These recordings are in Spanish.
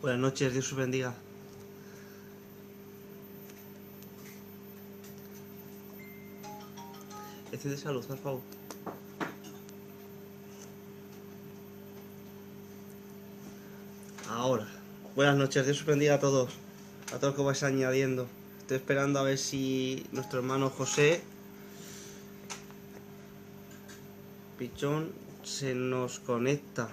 Buenas noches, Dios os bendiga. Enciende esa luz, por favor. Ahora. Buenas noches, Dios os bendiga a todos que vais añadiendo. Estoy esperando a ver si nuestro hermano José Pichón se nos conecta.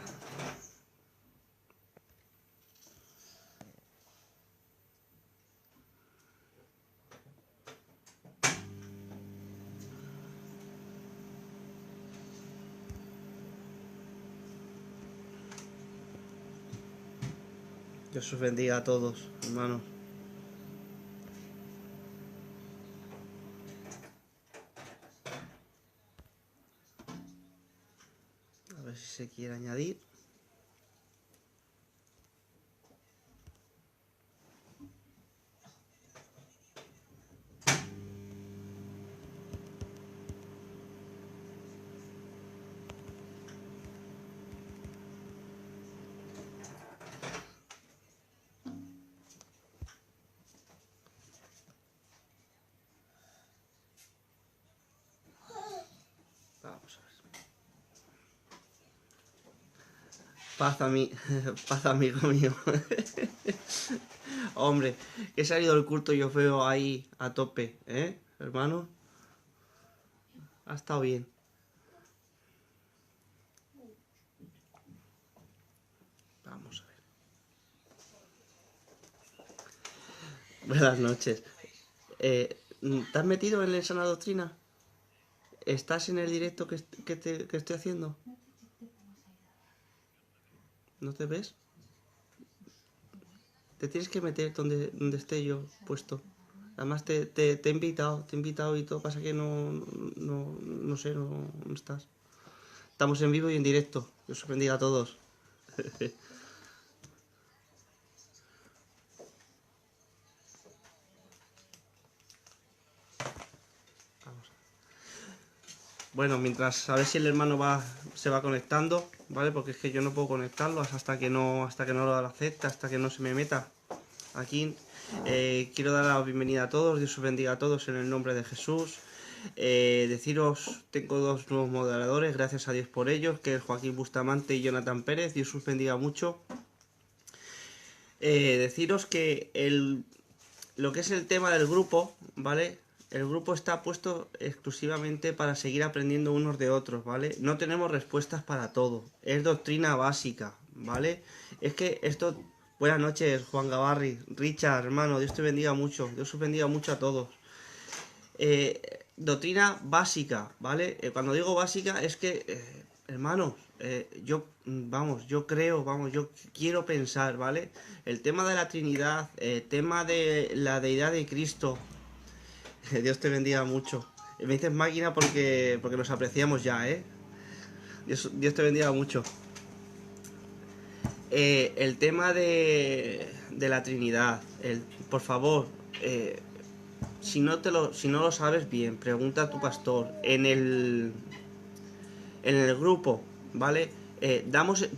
Dios os bendiga a todos, hermanos. A ver si se quiere añadir. Vamos a ver. Paz amigo mío. Hombre, que he salido del culto y os veo ahí a tope, hermano. Ha estado bien. Vamos a ver. Buenas noches. ¿Te has metido en la sana doctrina? ¿Estás en el directo que estoy haciendo? ¿No te ves? Te tienes que meter donde esté yo puesto. Además te he invitado y todo, pasa que no sé, no estás. Estamos en vivo y en directo. Dios os bendiga a todos. Bueno, mientras a ver si el hermano se va conectando, ¿vale? Porque es que yo no puedo conectarlo hasta que no lo acepte, hasta que no se me meta aquí. Quiero dar la bienvenida a todos, Dios os bendiga a todos en el nombre de Jesús. Deciros, tengo dos nuevos moderadores, gracias a Dios por ellos, que es Joaquín Bustamante y Jonathan Pérez. Dios os bendiga mucho. Deciros que lo que es el tema del grupo, ¿vale? El grupo está puesto exclusivamente para seguir aprendiendo unos de otros, ¿vale? No tenemos respuestas para todo. Es doctrina básica, ¿vale? Es que esto... Buenas noches, Juan Gavarri, Richard, hermano, Dios te bendiga mucho. Dios os bendiga mucho a todos. Doctrina básica, ¿vale? Cuando digo básica es que, hermanos, yo quiero pensar, ¿vale? El tema de la Trinidad, el tema de la deidad de Cristo, Dios te bendiga mucho. Me dices máquina porque nos apreciamos ya, ¿eh? Dios te bendiga mucho. El tema de la Trinidad, por favor, si no lo sabes bien, pregunta a tu pastor. En el grupo, ¿vale?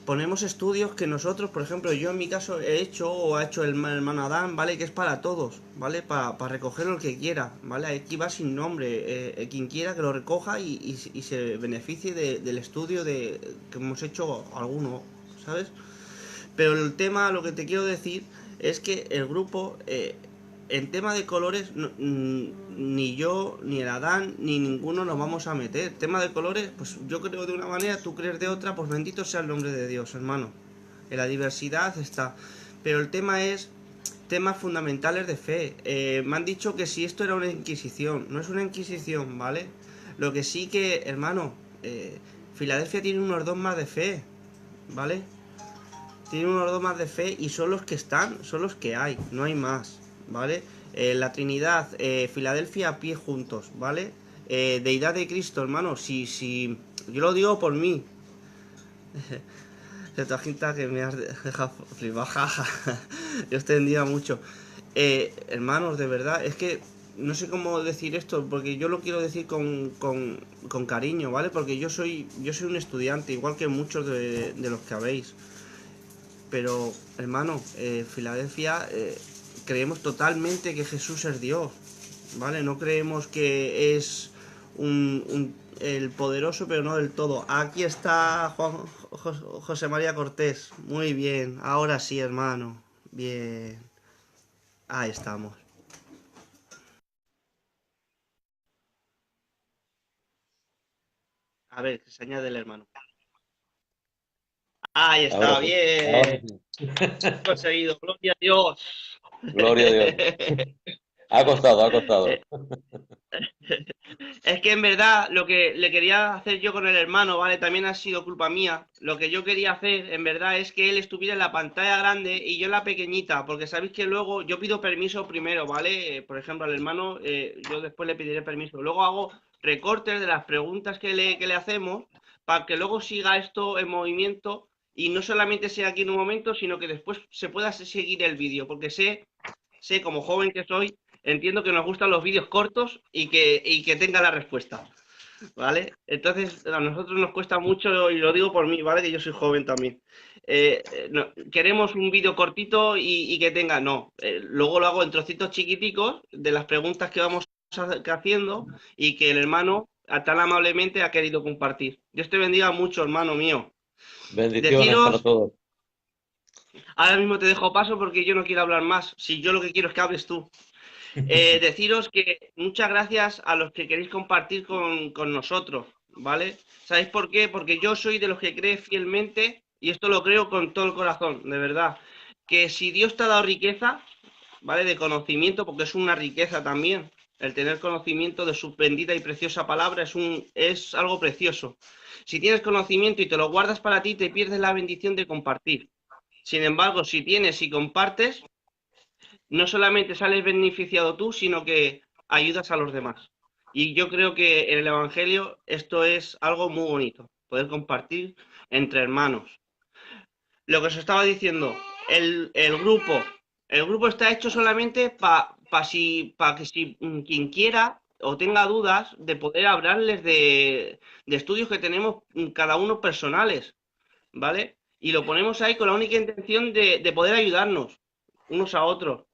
Ponemos estudios que nosotros, por ejemplo, yo en mi caso he hecho o ha hecho el hermano Adán, ¿vale? Que es para todos, ¿vale? Para recogerlo el que quiera, ¿vale? Aquí va sin nombre, quien quiera que lo recoja y se beneficie del estudio que hemos hecho alguno, ¿sabes? Pero el tema, lo que te quiero decir es que el grupo, en tema de colores, ni yo, ni el Adán, ni ninguno nos vamos a meter. Tema de colores, pues yo creo de una manera, tú crees de otra, pues bendito sea el nombre de Dios, hermano. En la diversidad está. Pero el tema es temas fundamentales de fe. Me han dicho que si esto era una inquisición, no es una inquisición, ¿vale? Lo que sí que, hermano, Filadelfia tiene unos dogmas de fe, ¿vale? Tiene unos dogmas de fe y son los que están, son los que hay, no hay más, ¿vale? La Trinidad, Filadelfia a pie juntos, ¿vale? Deidad de Cristo, hermano, si yo lo digo por mí. Septuaginta que me has dejado flipar, jaja. Dios te bendiga mucho. Hermanos, de verdad, es que no sé cómo decir esto, porque yo lo quiero decir con cariño, ¿vale? Porque yo soy un estudiante, igual que muchos de los que habéis. Pero, hermano, Filadelfia, creemos totalmente que Jesús es Dios, ¿vale? No creemos que es el poderoso, pero no del todo. Aquí está José María Cortés. Muy bien, ahora sí, hermano. Bien, ahí estamos. A ver, que se añade el hermano. Ahí Ahora está, sí. Ahora bien. sí. Conseguido, gloria a Dios. Gloria a Dios. Ha costado, ha Eh, costado. Es que en verdad lo que le quería hacer yo con el hermano, ¿vale? También ha sido culpa mía. Lo que yo quería hacer, en verdad, es que él estuviera en la pantalla grande y yo en la pequeñita, porque sabéis que luego yo pido permiso primero, ¿vale? Por ejemplo, al hermano, yo después le pediré permiso. Luego hago recortes de las preguntas que le hacemos para que luego siga esto en movimiento y no solamente sea aquí en un momento, sino que después se pueda seguir el vídeo, porque sé como joven que soy, entiendo que nos gustan los vídeos cortos y que tenga la respuesta, ¿vale? Entonces, a nosotros nos cuesta mucho, y lo digo por mí, ¿vale? Que yo soy joven también. Queremos un vídeo cortito y que tenga, no. Luego lo hago en trocitos chiquiticos de las preguntas que vamos haciendo y que el hermano tan amablemente ha querido compartir. Dios te bendiga mucho, hermano mío. Bendiciones para Deciros, todos. ahora mismo te dejo paso porque yo no quiero hablar más. Si yo lo que quiero es que hables tú. Deciros que muchas gracias a los que queréis compartir con nosotros, ¿vale? ¿Sabéis por qué? Porque yo soy de los que cree fielmente, y esto lo creo con todo el corazón, de verdad, que si Dios te ha dado riqueza, ¿vale? De conocimiento, porque es una riqueza también, el tener conocimiento de su bendita y preciosa palabra es algo precioso. Si tienes conocimiento y te lo guardas para ti, te pierdes la bendición de compartir. Sin embargo, si tienes y compartes, no solamente sales beneficiado tú, sino que ayudas a los demás. Y yo creo que en el Evangelio esto es algo muy bonito, poder compartir entre hermanos. Lo que os estaba diciendo, el grupo está hecho solamente para que si quien quiera o tenga dudas de poder hablarles de estudios que tenemos cada uno personales, ¿vale? Y lo ponemos ahí con la única intención de poder ayudarnos unos a otros.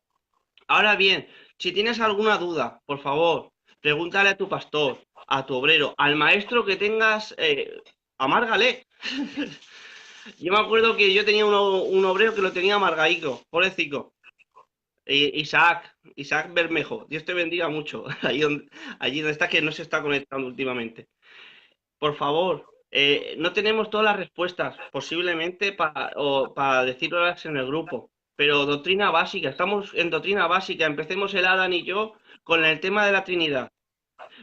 Ahora bien, si tienes alguna duda, por favor, pregúntale a tu pastor, a tu obrero, al maestro que tengas, amárgale. Yo me acuerdo que yo tenía un obrero que lo tenía amargaico, pobrecito. Isaac Bermejo, Dios te bendiga mucho, allí donde está, que no se está conectando últimamente. Por favor, no tenemos todas las respuestas, posiblemente para decirlas en el grupo, pero doctrina básica, estamos en doctrina básica, empecemos el Adán y yo con el tema de la Trinidad.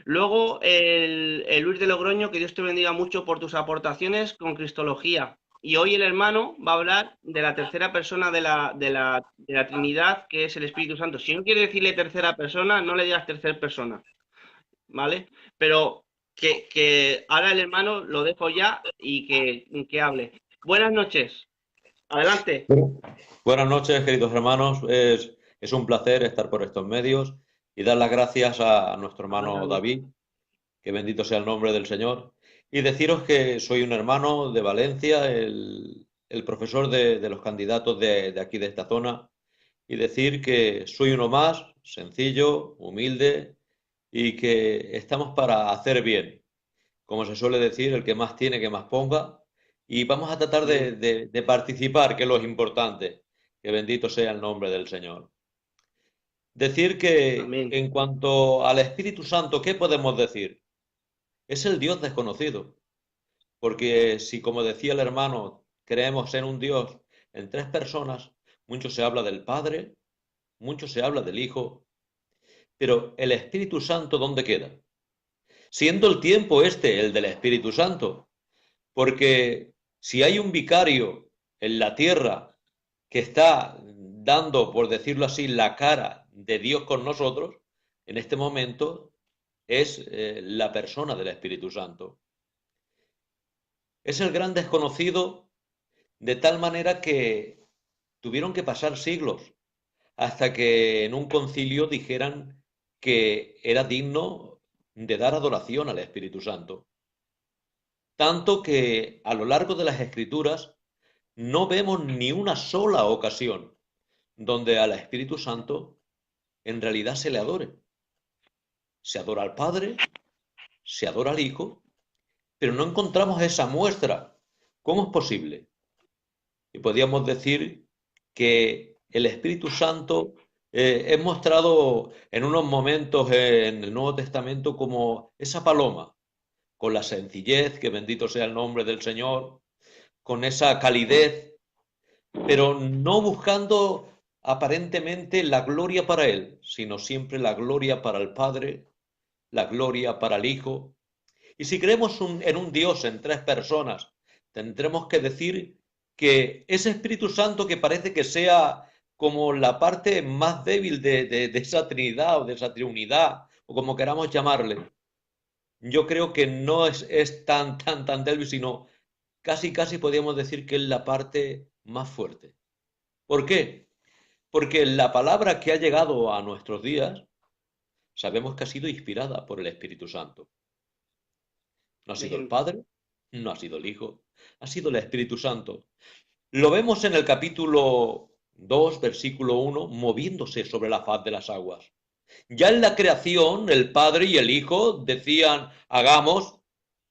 Luego el Luis de Logroño, que Dios te bendiga mucho por tus aportaciones con Cristología. Y hoy el hermano va a hablar de la tercera persona de la Trinidad, que es el Espíritu Santo. Si no quiere decirle tercera persona, no le digas tercera persona, ¿vale? Pero que ahora el hermano lo dejo ya y que hable. Buenas noches. Adelante. Bueno, buenas noches, queridos hermanos. Es un placer estar por estos medios y dar las gracias a nuestro hermano David, que bendito sea el nombre del Señor, y deciros que soy un hermano de Valencia, el profesor de los candidatos de aquí de esta zona, y decir que soy uno más, sencillo, humilde, y que estamos para hacer bien. Como se suele decir, el que más tiene, que más ponga. Y vamos a tratar de, Amén. de participar, que es lo importante. Que bendito sea el nombre del Señor. Decir que Amén. en cuanto al Espíritu Santo, ¿qué podemos decir? Es el Dios desconocido. Porque si, como decía el hermano, creemos en un Dios en tres personas, mucho se habla del Padre, mucho se habla del Hijo, pero el Espíritu Santo, ¿dónde queda? Siendo el tiempo este el del Espíritu Santo, porque si hay un vicario en la tierra que está dando, por decirlo así, la cara de Dios con nosotros, en este momento es la persona del Espíritu Santo. Es el gran desconocido de tal manera que tuvieron que pasar siglos hasta que en un concilio dijeran que era digno de dar adoración al Espíritu Santo. Tanto que a lo largo de las Escrituras no vemos ni una sola ocasión donde al Espíritu Santo en realidad se le adore. Se adora al Padre, se adora al Hijo, pero no encontramos esa muestra. ¿Cómo es posible? Y podríamos decir que el Espíritu Santo es mostrado en unos momentos en el Nuevo Testamento como esa paloma, con la sencillez, que bendito sea el nombre del Señor, con esa calidez, pero no buscando aparentemente la gloria para Él, sino siempre la gloria para el Padre, la gloria para el Hijo. Y si creemos en un Dios en tres personas, tendremos que decir que ese Espíritu Santo que parece que sea como la parte más débil de esa Trinidad o de esa Triunidad, o como queramos llamarle, yo creo que no es tan débil, sino casi podríamos decir que es la parte más fuerte. ¿Por qué? Porque la palabra que ha llegado a nuestros días, sabemos que ha sido inspirada por el Espíritu Santo. No ha sido el Padre, no ha sido el Hijo, ha sido el Espíritu Santo. Lo vemos en el capítulo 2, versículo 1, moviéndose sobre la faz de las aguas. Ya en la creación, el Padre y el Hijo decían, hagamos,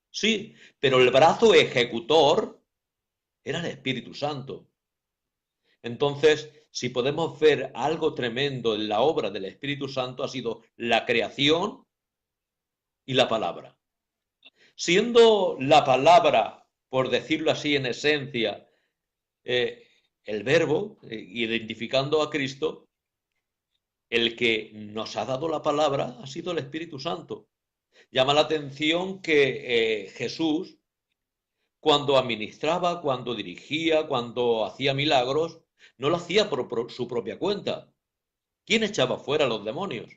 sí, pero el brazo ejecutor era el Espíritu Santo. Entonces, si podemos ver algo tremendo en la obra del Espíritu Santo, ha sido la creación y la palabra. Siendo la palabra, por decirlo así en esencia, el verbo, identificando a Cristo, el que nos ha dado la palabra ha sido el Espíritu Santo. Llama la atención que Jesús, cuando administraba, cuando dirigía, cuando hacía milagros, no lo hacía por su propia cuenta. ¿Quién echaba fuera a los demonios?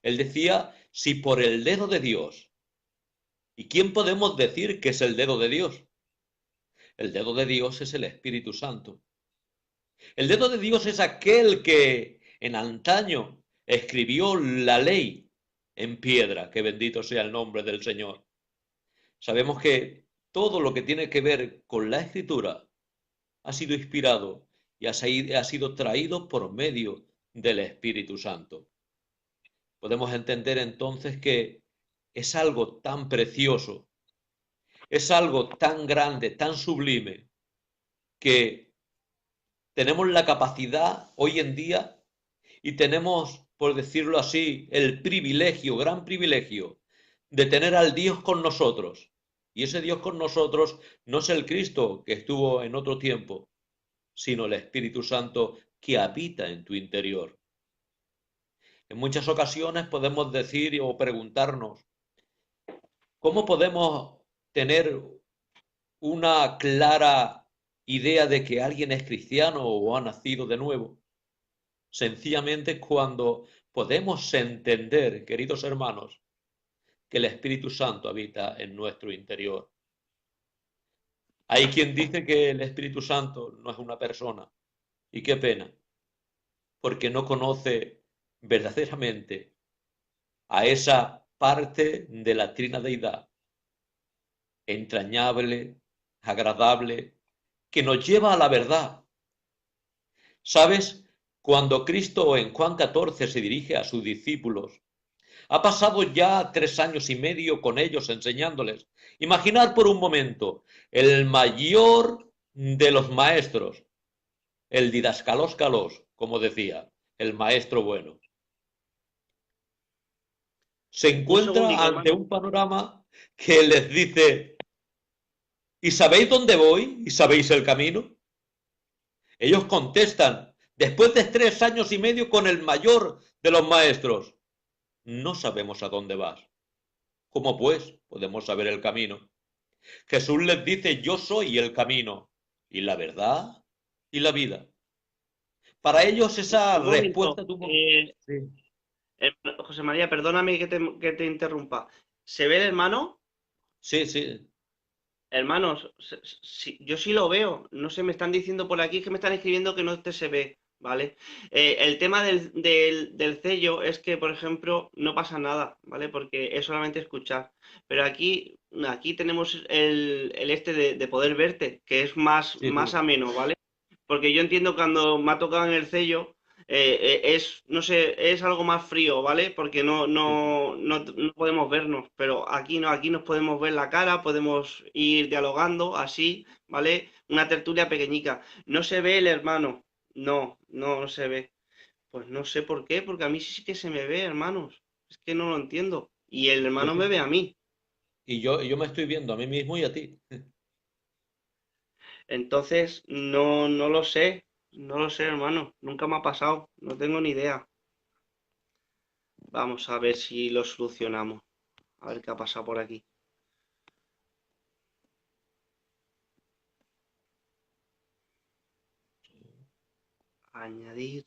Él decía, si por el dedo de Dios. ¿Y quién podemos decir que es el dedo de Dios? El dedo de Dios es el Espíritu Santo. El dedo de Dios es aquel que en antaño escribió la ley en piedra, que bendito sea el nombre del Señor. Sabemos que todo lo que tiene que ver con la escritura ha sido inspirado y ha sido traído por medio del Espíritu Santo. Podemos entender entonces que es algo tan precioso, es algo tan grande, tan sublime, que tenemos la capacidad hoy en día y tenemos, por decirlo así, el privilegio, gran privilegio, de tener al Dios con nosotros. Y ese Dios con nosotros no es el Cristo que estuvo en otro tiempo, sino el Espíritu Santo que habita en tu interior. En muchas ocasiones podemos decir o preguntarnos, ¿cómo podemos tener una clara idea de que alguien es cristiano o ha nacido de nuevo? Sencillamente cuando podemos entender, queridos hermanos, que el Espíritu Santo habita en nuestro interior. Hay quien dice que el Espíritu Santo no es una persona, y qué pena, porque no conoce verdaderamente a esa parte de la Trina Deidad, entrañable, agradable, que nos lleva a la verdad. ¿Sabes? Cuando Cristo en Juan 14 se dirige a sus discípulos, ha pasado ya 3 años y medio con ellos enseñándoles. Imaginar por un momento, el mayor de los maestros, el didascalos calos, como decía, el maestro bueno, se Un encuentra segundito, ante hermano. un panorama que les dice, ¿y sabéis dónde voy? ¿Y sabéis el camino? Ellos contestan, después de 3 años y medio con el mayor de los maestros, no sabemos a dónde vas. ¿Cómo pues podemos saber el camino? Jesús les dice, yo soy el camino y la verdad y la vida. Para ellos esa Un momento. respuesta tuvo... Sí, José María, perdóname que te interrumpa. ¿Se ve el hermano? sí, sí. Hermanos, yo sí lo veo. No sé, me están diciendo por aquí que me están escribiendo que no te se ve. ¿vale? El tema del sello es que, por ejemplo, no pasa nada, ¿vale? Porque es solamente escuchar. Pero aquí tenemos el este de poder verte, que es Sí, más sí. ameno, ¿vale? Porque yo entiendo cuando me ha tocado en el sello, es, no sé, es algo más frío, ¿vale? Porque Sí, sí. no podemos vernos, pero aquí no, aquí nos podemos ver la cara, podemos ir dialogando así, ¿vale? Una tertulia pequeñica. No se ve el hermano, no se ve. Pues no sé por qué, porque a mí sí que se me ve, hermanos. Es que no lo entiendo. Y el Sí, hermano me sí. ve a mí. Y yo me estoy viendo a mí mismo y a ti. Entonces, no lo sé. No lo sé, hermano. Nunca me ha pasado. No tengo ni idea. Vamos a ver si lo solucionamos. A ver qué ha pasado por aquí. Añadir.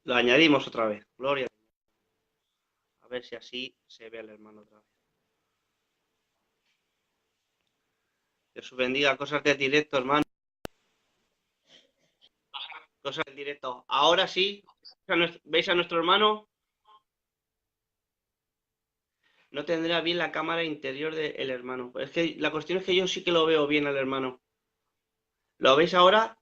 Lo añadimos otra vez. Gloria. A ver si así se ve al hermano otra vez. Dios os bendiga. Cosas del directo, hermano. Cosas del directo. Ahora sí. ¿Veis a nuestro hermano? No tendrá bien la cámara interior del hermano. Es que la cuestión es que yo sí que lo veo bien al hermano. ¿Lo veis ahora?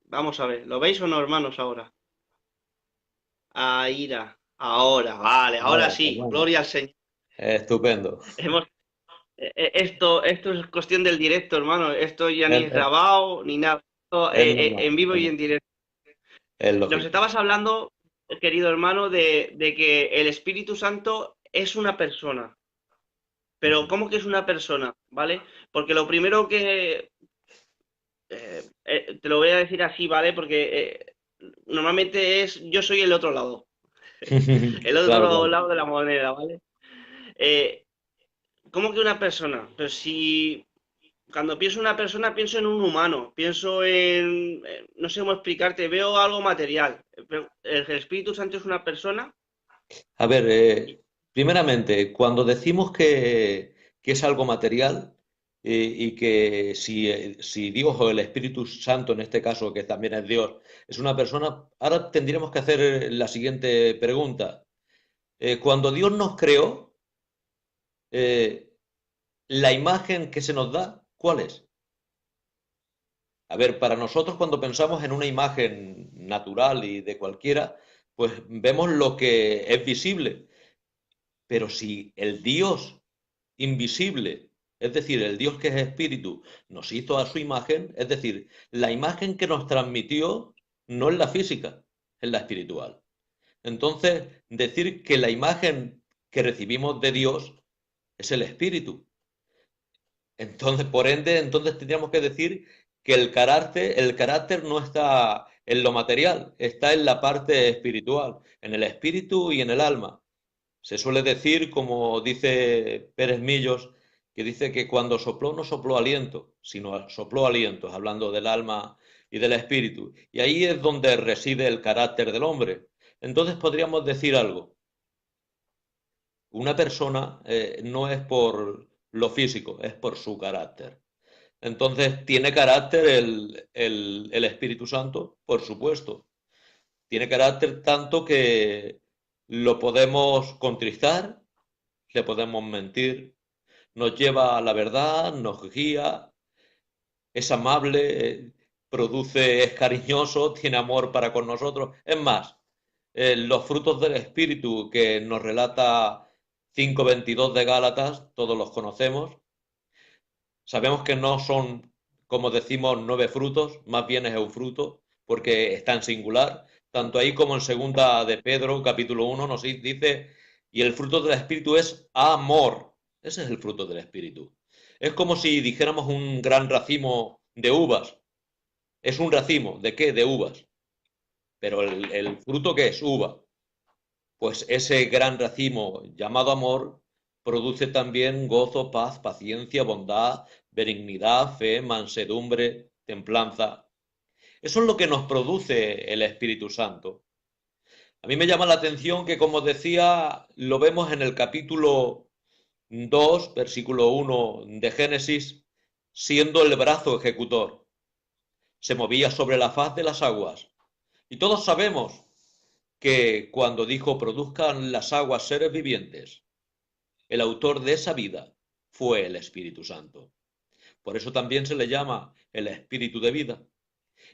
Vamos a ver. ¿Lo veis o no, hermanos, ahora? Aira. Ahora, vale, ahora Ahora, pues sí. bueno, Gloria al Señor. estupendo. Hemos, esto es cuestión del directo, hermano. Esto ya ni Es, es es- grabado ni nada. Esto, es normal, en vivo y en directo. es Nos lógico. estabas hablando, querido hermano, de que el Espíritu Santo es una persona. Pero Ujú. ¿cómo que es una persona? ¿Vale? Porque lo primero que, te lo voy a decir así, ¿vale? Porque normalmente es yo soy el otro lado, el Claro, otro claro. lado de la moneda, ¿vale? Eh, ¿Cómo que una persona? Pues si cuando pienso en una persona pienso en un humano, pienso en, no sé cómo explicarte, veo algo material. Pero el Espíritu Santo es una persona. A ver, primeramente, cuando decimos que es algo material y que si Dios o el Espíritu Santo, en este caso, que también es Dios, es una persona, ahora tendríamos que hacer la siguiente pregunta. Cuando Dios nos creó, eh, la imagen que se nos da, ¿cuál es? A ver, para nosotros cuando pensamos en una imagen natural y de cualquiera, pues vemos lo que es visible. Pero si el Dios invisible, es decir, el Dios que es espíritu, nos hizo a su imagen, es decir, la imagen que nos transmitió no es la física, es la espiritual. Entonces, decir que la imagen que recibimos de Dios es el espíritu. Entonces, por ende, entonces tendríamos que decir que el carácter no está en lo material, está en la parte espiritual, en el espíritu y en el alma. Se suele decir, como dice Pérez Millos, que dice que cuando sopló no sopló aliento, sino sopló alientos, hablando del alma y del espíritu. Y ahí es donde reside el carácter del hombre. Entonces podríamos decir algo. Una persona no es por lo físico, es por su carácter. Entonces, ¿tiene carácter el Espíritu Santo? Por supuesto. Tiene carácter tanto que lo podemos contristar, le podemos mentir, nos lleva a la verdad, nos guía, es amable, es cariñoso, tiene amor para con nosotros. Es más, los frutos del Espíritu que nos relata 5:22 de Gálatas, todos los conocemos. Sabemos que no son, como decimos, 9 frutos, más bien es un fruto, porque está en singular. Tanto ahí como en segunda de Pedro, capítulo 1, nos dice, y el fruto del Espíritu es amor. Ese es el fruto del Espíritu. Es como si dijéramos un gran racimo de uvas. Es un racimo, ¿de qué? De uvas. Pero el fruto, ¿qué es? Uva. Pues ese gran racimo llamado amor produce también gozo, paz, paciencia, bondad, benignidad, fe, mansedumbre, templanza. Eso es lo que nos produce el Espíritu Santo. A mí me llama la atención que, como decía, lo vemos en el capítulo 2, versículo 1 de Génesis, siendo el brazo ejecutor. Se movía sobre la faz de las aguas. Y todos sabemos que cuando dijo produzcan las aguas seres vivientes, el autor de esa vida fue el Espíritu Santo. Por eso también se le llama el espíritu de vida.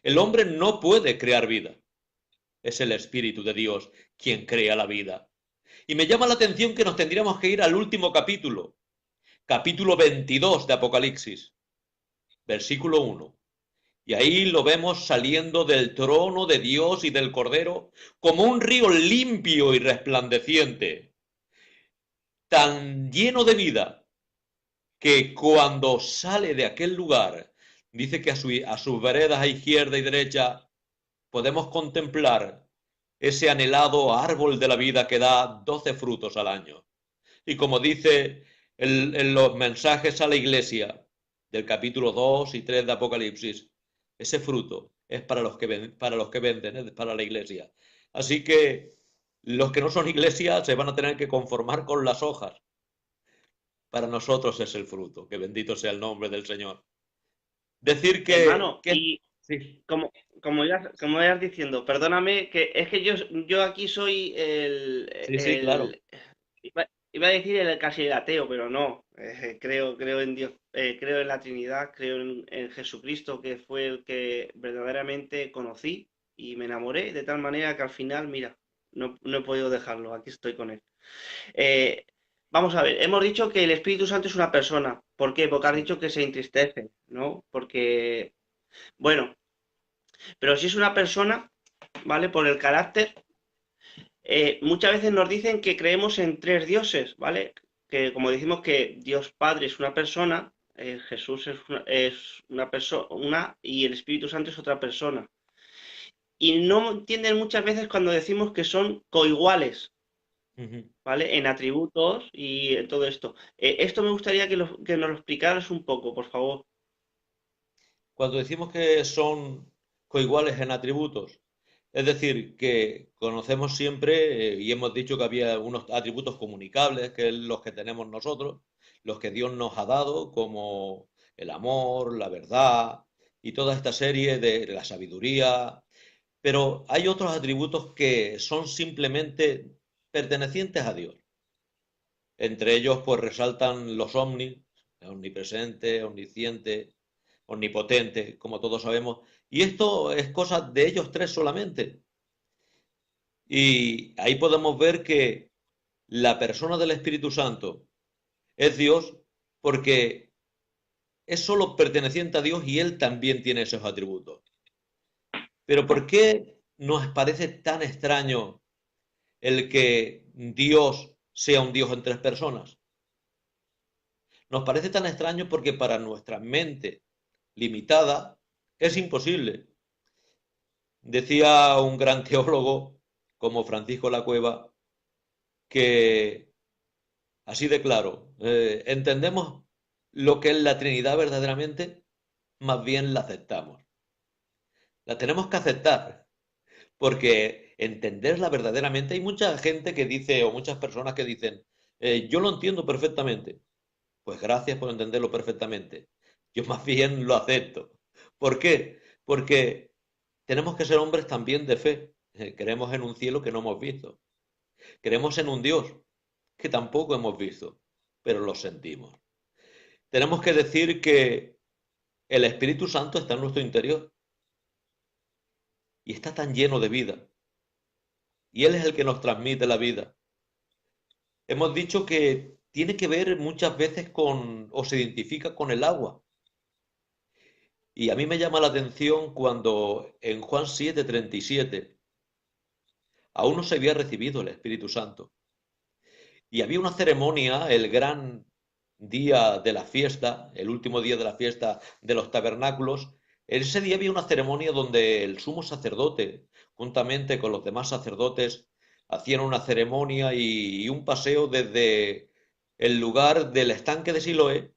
El hombre no puede crear vida. Es el Espíritu de Dios quien crea la vida. Y me llama la atención que nos tendríamos que ir al último capítulo, capítulo 22 de Apocalipsis, versículo 1. Y ahí lo vemos saliendo del trono de Dios y del Cordero como un río limpio y resplandeciente, tan lleno de vida, que cuando sale de aquel lugar, dice que a sus veredas a izquierda y derecha podemos contemplar ese anhelado árbol de la vida que da 12 frutos al año. Y como dice en los mensajes a la iglesia del capítulo 2 y 3 de Apocalipsis, ese fruto es para los que venden, es para la iglesia. Así que los que no son iglesia se van a tener que conformar con las hojas. Para nosotros es el fruto, que bendito sea el nombre del Señor. Decir Hermano, que y sí, como ibas diciendo, perdóname, que es que yo aquí soy sí, sí, claro. iba a decir el casi el ateo, pero no. Creo en Dios, creo en la Trinidad, creo en Jesucristo, que fue el que verdaderamente conocí y me enamoré de tal manera que al final, mira, no he podido dejarlo, aquí estoy con él. Eh, Vamos a ver, hemos dicho que el Espíritu Santo es una persona. ¿Por qué? Porque has Sí. dicho que se entristece, ¿no? Porque, bueno, pero si es una persona, ¿vale? Por el carácter, muchas veces nos dicen que creemos en tres dioses, ¿vale? Que como decimos que Dios Padre es una persona, Jesús es una persona y el Espíritu Santo es otra persona. Y no entienden muchas veces cuando decimos que son coiguales, Ujú. ¿vale? En atributos y en todo esto. Esto me gustaría que nos lo explicaras un poco, por favor. Cuando decimos que son coiguales en atributos, es decir, que conocemos siempre y hemos dicho que había unos atributos comunicables, que es los que tenemos nosotros, los que Dios nos ha dado, como el amor, la verdad y toda esta serie de la sabiduría. Pero hay otros atributos que son simplemente pertenecientes a Dios. Entre ellos, pues resaltan los omnipresente, omnisciente, omnipotente, como todos sabemos. Y esto es cosa de ellos tres solamente. Y ahí podemos ver que la persona del Espíritu Santo es Dios porque es solo perteneciente a Dios y Él también tiene esos atributos. Pero ¿por qué nos parece tan extraño el que Dios sea un Dios en tres personas? Nos parece tan extraño porque para nuestra mente limitada es imposible. Decía un gran teólogo como Francisco La Cueva que, así de claro, entendemos lo que es la Trinidad verdaderamente, más bien la aceptamos. La tenemos que aceptar, porque entenderla verdaderamente, hay mucha gente que dice, o muchas personas que dicen, yo lo entiendo perfectamente. Pues gracias por entenderlo perfectamente. Yo más bien lo acepto. ¿Por qué? Porque tenemos que ser hombres también de fe. Creemos en un cielo que no hemos visto. Creemos en un Dios que tampoco hemos visto, pero lo sentimos. Tenemos que decir que el Espíritu Santo está en nuestro interior y está tan lleno de vida. Y Él es el que nos transmite la vida. Hemos dicho que tiene que ver muchas veces con, o se identifica con el agua. Y a mí me llama la atención cuando en Juan 7:37 aún no se había recibido el Espíritu Santo. Y había una ceremonia, el gran día de la fiesta, el último día de la fiesta de los tabernáculos. Ese día había una ceremonia donde el sumo sacerdote, juntamente con los demás sacerdotes, hacían una ceremonia y un paseo desde el lugar del estanque de Siloé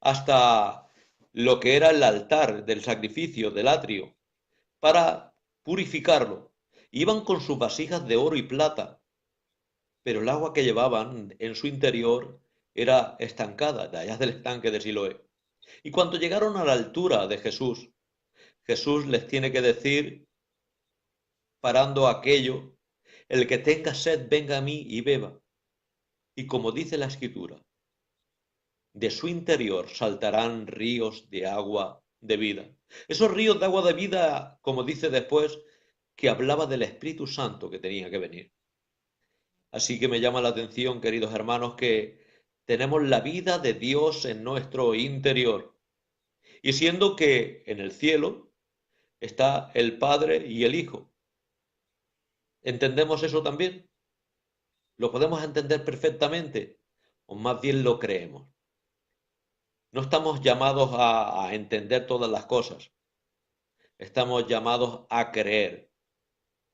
hasta lo que era el altar del sacrificio, del atrio, para purificarlo. Iban con sus vasijas de oro y plata, pero el agua que llevaban en su interior era estancada, de allá del estanque de Siloé. Y cuando llegaron a la altura de Jesús, Jesús les tiene que decir, parando aquello, el que tenga sed, venga a mí y beba. Y como dice la Escritura, de su interior saltarán ríos de agua de vida. Esos ríos de agua de vida, como dice después, que hablaba del Espíritu Santo que tenía que venir. Así que me llama la atención, queridos hermanos, que tenemos la vida de Dios en nuestro interior. Y siendo que en el cielo está el Padre y el Hijo. ¿Entendemos eso también? ¿Lo podemos entender perfectamente? ¿O más bien lo creemos? No estamos llamados a entender todas las cosas. Estamos llamados a creer.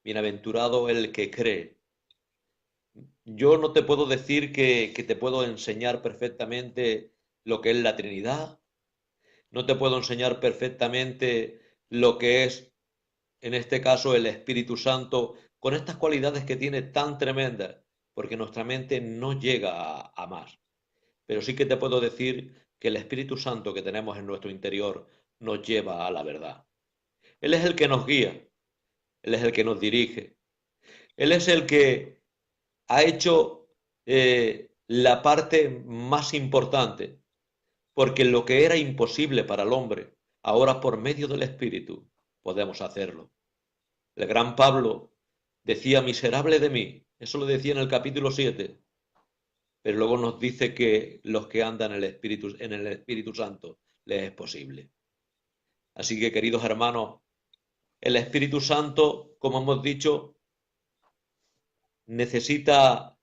Bienaventurado el que cree. Yo no te puedo decir que te puedo enseñar perfectamente lo que es la Trinidad. No te puedo enseñar perfectamente lo que es, en este caso, el Espíritu Santo, con estas cualidades que tiene tan tremendas, porque nuestra mente no llega a más. Pero sí que te puedo decir que el Espíritu Santo que tenemos en nuestro interior nos lleva a la verdad. Él es el que nos guía, Él es el que nos dirige, Él es el que ha hecho la parte más importante, porque lo que era imposible para el hombre, ahora por medio del Espíritu podemos hacerlo. El gran Pablo decía, miserable de mí, eso lo decía en el capítulo 7, pero luego nos dice que los que andan en el Espíritu Santo les es posible. Así que, queridos hermanos, el Espíritu Santo, como hemos dicho, necesita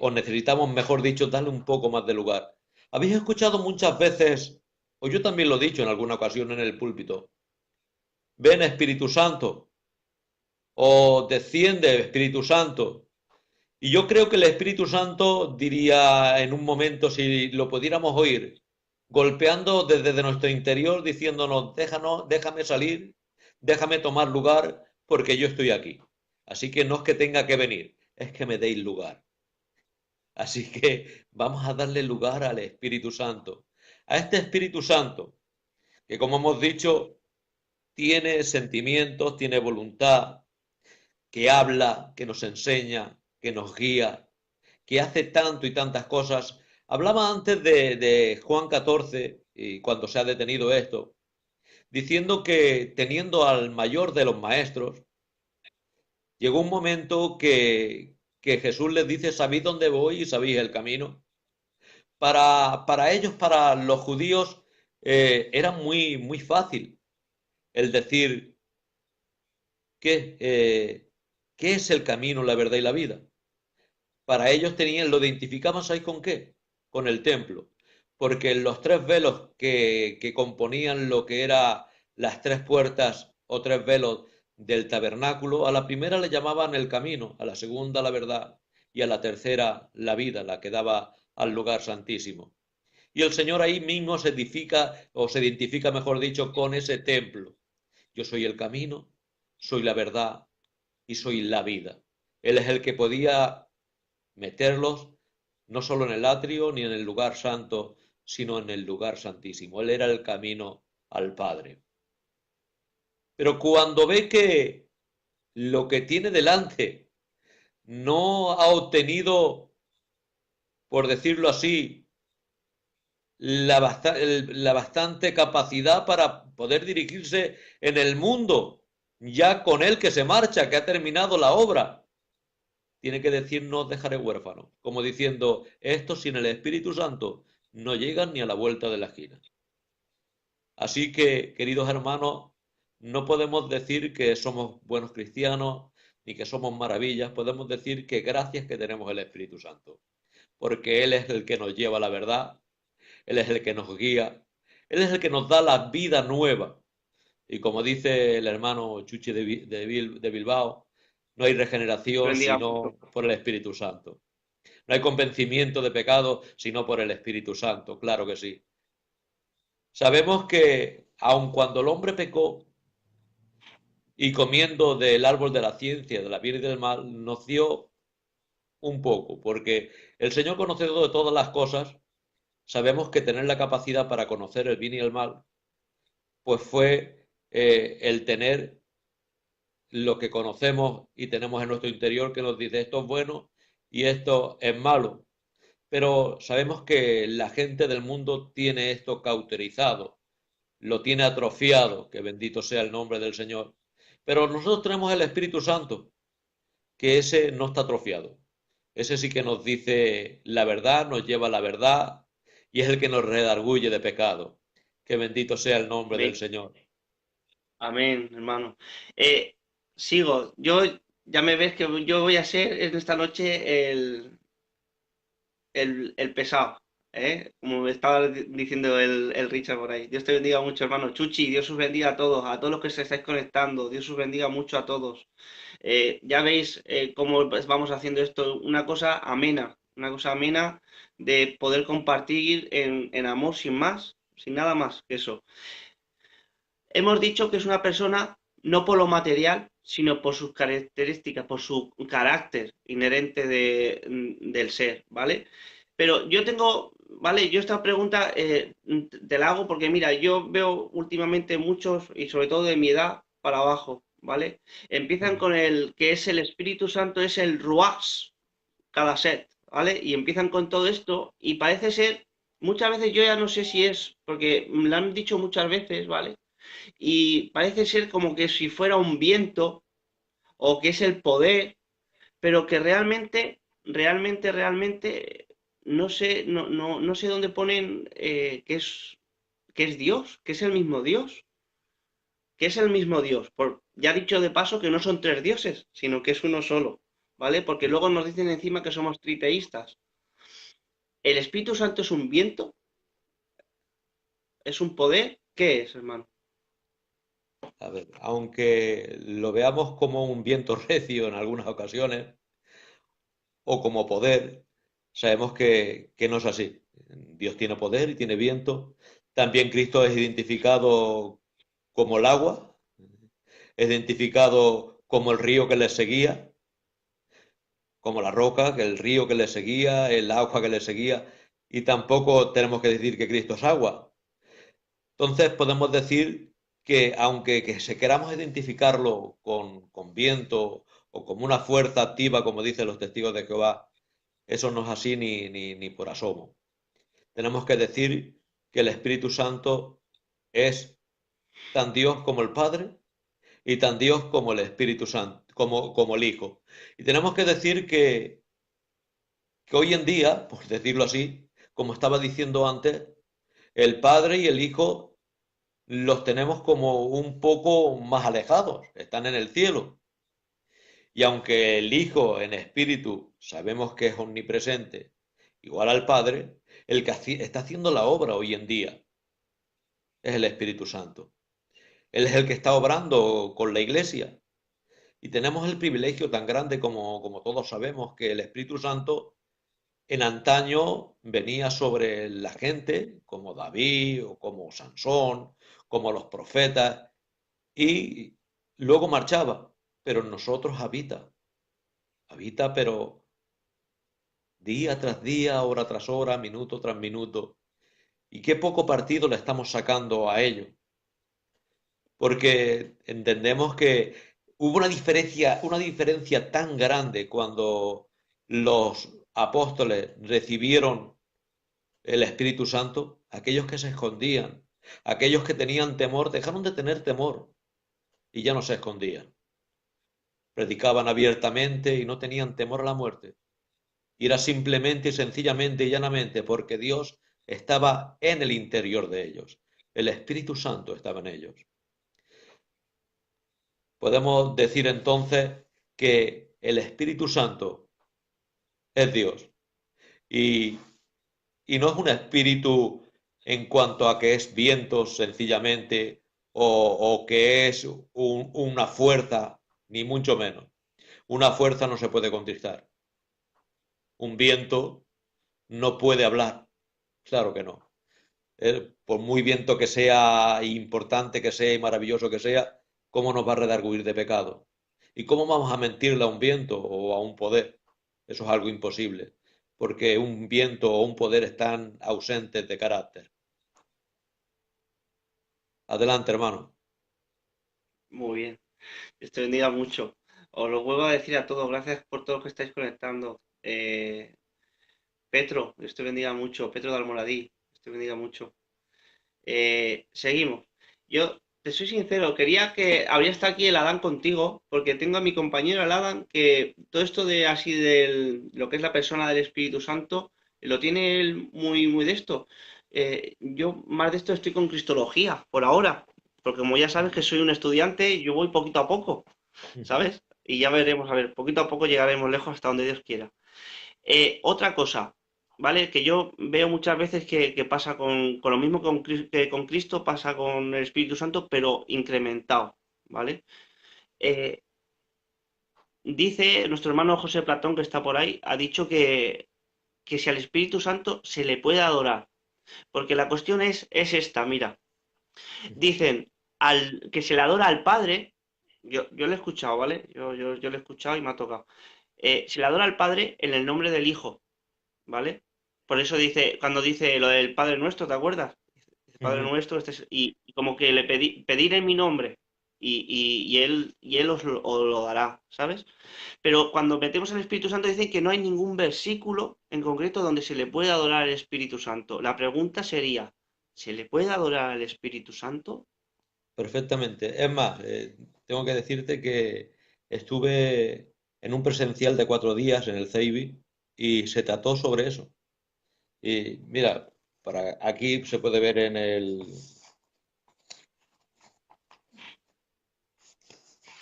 o necesitamos, mejor dicho, darle un poco más de lugar. Habéis escuchado muchas veces, o yo también lo he dicho en alguna ocasión en el púlpito, ven Espíritu Santo, o desciende Espíritu Santo. Y yo creo que el Espíritu Santo diría en un momento, si lo pudiéramos oír, golpeando desde nuestro interior, diciéndonos, déjame salir, déjame tomar lugar, porque yo estoy aquí. Así que no es que tenga que venir, es que me deis lugar. Así que vamos a darle lugar al Espíritu Santo. A este Espíritu Santo, que como hemos dicho, tiene sentimientos, tiene voluntad, que habla, que nos enseña, que nos guía, que hace tanto y tantas cosas. Hablaba antes de Juan 14, y cuando se ha detenido esto, diciendo que teniendo al mayor de los maestros, llegó un momento que Jesús les dice, ¿sabéis dónde voy y sabéis el camino? Para ellos, para los judíos, era muy, muy fácil el decir qué es el camino, la verdad y la vida. Para ellos lo identificaban, ¿sabéis con qué? Con el templo. Porque los tres velos que componían lo que era las tres puertas o tres velos del tabernáculo, a la primera le llamaban el camino, a la segunda la verdad y a la tercera la vida, la que daba al lugar santísimo. Y el Señor ahí mismo se edifica, o se identifica, mejor dicho, con ese templo. Yo soy el camino, soy la verdad y soy la vida. Él es el que podía meterlos no solo en el atrio ni en el lugar santo, sino en el lugar santísimo. Él era el camino al Padre. Pero cuando ve que lo que tiene delante no ha obtenido, por decirlo así, la bastante capacidad para poder dirigirse en el mundo, ya con él que se marcha, que ha terminado la obra, tiene que decir no os dejaré huérfano, como diciendo, estos sin el Espíritu Santo no llegan ni a la vuelta de la esquina. Así que, queridos hermanos, no podemos decir que somos buenos cristianos ni que somos maravillas, podemos decir que gracias que tenemos el Espíritu Santo, porque Él es el que nos lleva a la verdad, Él es el que nos guía, Él es el que nos da la vida nueva. Y como dice el hermano Chuchi de Bilbao, no hay regeneración Bendiga. sino por el Espíritu Santo. No hay convencimiento de pecado sino por el Espíritu Santo, claro que sí. Sabemos que aun cuando el hombre pecó y comiendo del árbol de la ciencia, de la bien y del mal, nos dio un poco, porque el Señor conocedor de todas las cosas, sabemos que tener la capacidad para conocer el bien y el mal, pues fue el tener lo que conocemos y tenemos en nuestro interior que nos dice esto es bueno y esto es malo. Pero sabemos que la gente del mundo tiene esto cauterizado, lo tiene atrofiado, que bendito sea el nombre del Señor. Pero nosotros tenemos el Espíritu Santo, que ese no está atrofiado. Ese sí que nos dice la verdad, nos lleva a la verdad y es el que nos redarguye de pecado. Que bendito sea el nombre del Amén. Señor. Amén, hermano. Eh, Sigo. Yo ya me ves que yo voy a ser en esta noche el pesado, ¿eh? Como me estaba diciendo el Richard por ahí. Dios te bendiga mucho, hermano. Chuchi, Dios os bendiga a todos los que se estáis conectando. Dios os bendiga mucho a todos. Ya veis cómo vamos haciendo esto, una cosa amena de poder compartir en amor sin más, sin nada más que eso. Hemos dicho que es una persona no por lo material, sino por sus características, por su carácter inherente del ser, ¿vale? Pero yo tengo, ¿vale? Yo esta pregunta te la hago porque, mira, yo veo últimamente muchos, y sobre todo de mi edad para abajo, ¿vale? Empiezan con el que es el Espíritu Santo, es el Ruach, cada set, ¿vale? Y empiezan con todo esto y parece ser, muchas veces yo ya no sé si es, porque me lo han dicho muchas veces, ¿vale? Y parece ser como que si fuera un viento o que es el poder, pero que realmente no sé, no sé dónde ponen que es Dios, que es el mismo Dios, que es el mismo Dios. Ya dicho de paso que no son tres dioses, sino que es uno solo, ¿vale? Porque luego nos dicen encima que somos triteístas. ¿El Espíritu Santo es un viento? ¿Es un poder? ¿Qué es, hermano? A ver, aunque lo veamos como un viento recio en algunas ocasiones o como poder, sabemos que no es así. Dios tiene poder y tiene viento. También Cristo es identificado como el agua, es identificado como el río que le seguía, como la roca, que el río que le seguía, el agua que le seguía, y tampoco tenemos que decir que Cristo es agua. Entonces podemos decir que aunque que se queramos identificarlo con viento o como una fuerza activa, como dicen los testigos de Jehová, eso no es así ni por asomo. Tenemos que decir que el Espíritu Santo es tan Dios como el Padre y tan Dios como el Espíritu Santo, como el Hijo. Y tenemos que decir que hoy en día, por decirlo así, como estaba diciendo antes, el Padre y el Hijo los tenemos como un poco más alejados, están en el cielo. Y aunque el Hijo en espíritu sabemos que es omnipresente, igual al Padre, el que está haciendo la obra hoy en día es el Espíritu Santo. Él es el que está obrando con la iglesia. Y tenemos el privilegio tan grande como todos sabemos que el Espíritu Santo en antaño venía sobre la gente, como David o como Sansón, como los profetas, y luego marchaba, pero en nosotros habita, pero día tras día, hora tras hora, minuto tras minuto. Y qué poco partido le estamos sacando a ello, porque entendemos que hubo una diferencia tan grande cuando los apóstoles recibieron el Espíritu Santo, aquellos que se escondían, aquellos que tenían temor, dejaron de tener temor y ya no se escondían. Predicaban abiertamente y no tenían temor a la muerte. Y era simplemente y sencillamente y llanamente porque Dios estaba en el interior de ellos. El Espíritu Santo estaba en ellos. Podemos decir entonces que el Espíritu Santo es Dios. Y, y no es un espíritu en cuanto a que es viento sencillamente o que es una fuerza, ni mucho menos. Una fuerza no se puede contristar. Un viento no puede hablar. Claro que no. Por muy viento que sea, importante que sea y maravilloso que sea, ¿cómo nos va a redarguir de pecado? ¿Y cómo vamos a mentirle a un viento o a un poder? Eso es algo imposible, porque un viento o un poder están ausentes de carácter. Adelante, hermano. Muy bien. Dios te bendiga mucho. Os lo vuelvo a decir a todos, gracias por todo lo que estáis conectando. Petro, Dios te bendiga mucho. Petro de Almoradí, Dios te bendiga mucho. Seguimos. Yo te soy sincero, quería que habría estado aquí el Adán contigo, porque tengo a mi compañero el Adán que todo esto de así de lo que es la persona del Espíritu Santo lo tiene él muy, muy de esto. Yo más de esto estoy con Cristología por ahora, porque como ya sabes que soy un estudiante, yo voy poquito a poco, ¿sabes? Y ya veremos, a ver, poquito a poco llegaremos lejos hasta donde Dios quiera. Otra cosa, ¿vale? Que yo veo muchas veces que pasa con lo mismo que con Cristo, pasa con el Espíritu Santo, pero incrementado, ¿vale? Eh, Dice nuestro hermano José Platón, que está por ahí, ha dicho que si al Espíritu Santo se le puede adorar, porque la cuestión es esta, mira, dicen que se le adora al Padre, yo lo he escuchado, ¿vale? Yo lo he escuchado y me ha tocado. Se le adora al Padre en el nombre del Hijo, ¿vale? Por eso dice, cuando dice lo del Padre Nuestro, ¿te acuerdas? Dice Padre Nuestro, y como que le pedir en mi nombre, y él os lo dará, ¿sabes? Pero cuando metemos al Espíritu Santo dicen que no hay ningún versículo en concreto donde se le pueda adorar al Espíritu Santo. La pregunta sería, ¿se le puede adorar al Espíritu Santo? Perfectamente. Es más, tengo que decirte que estuve en un presencial de 4 días en el CEIBI y se trató sobre eso. Y mira, para aquí se puede ver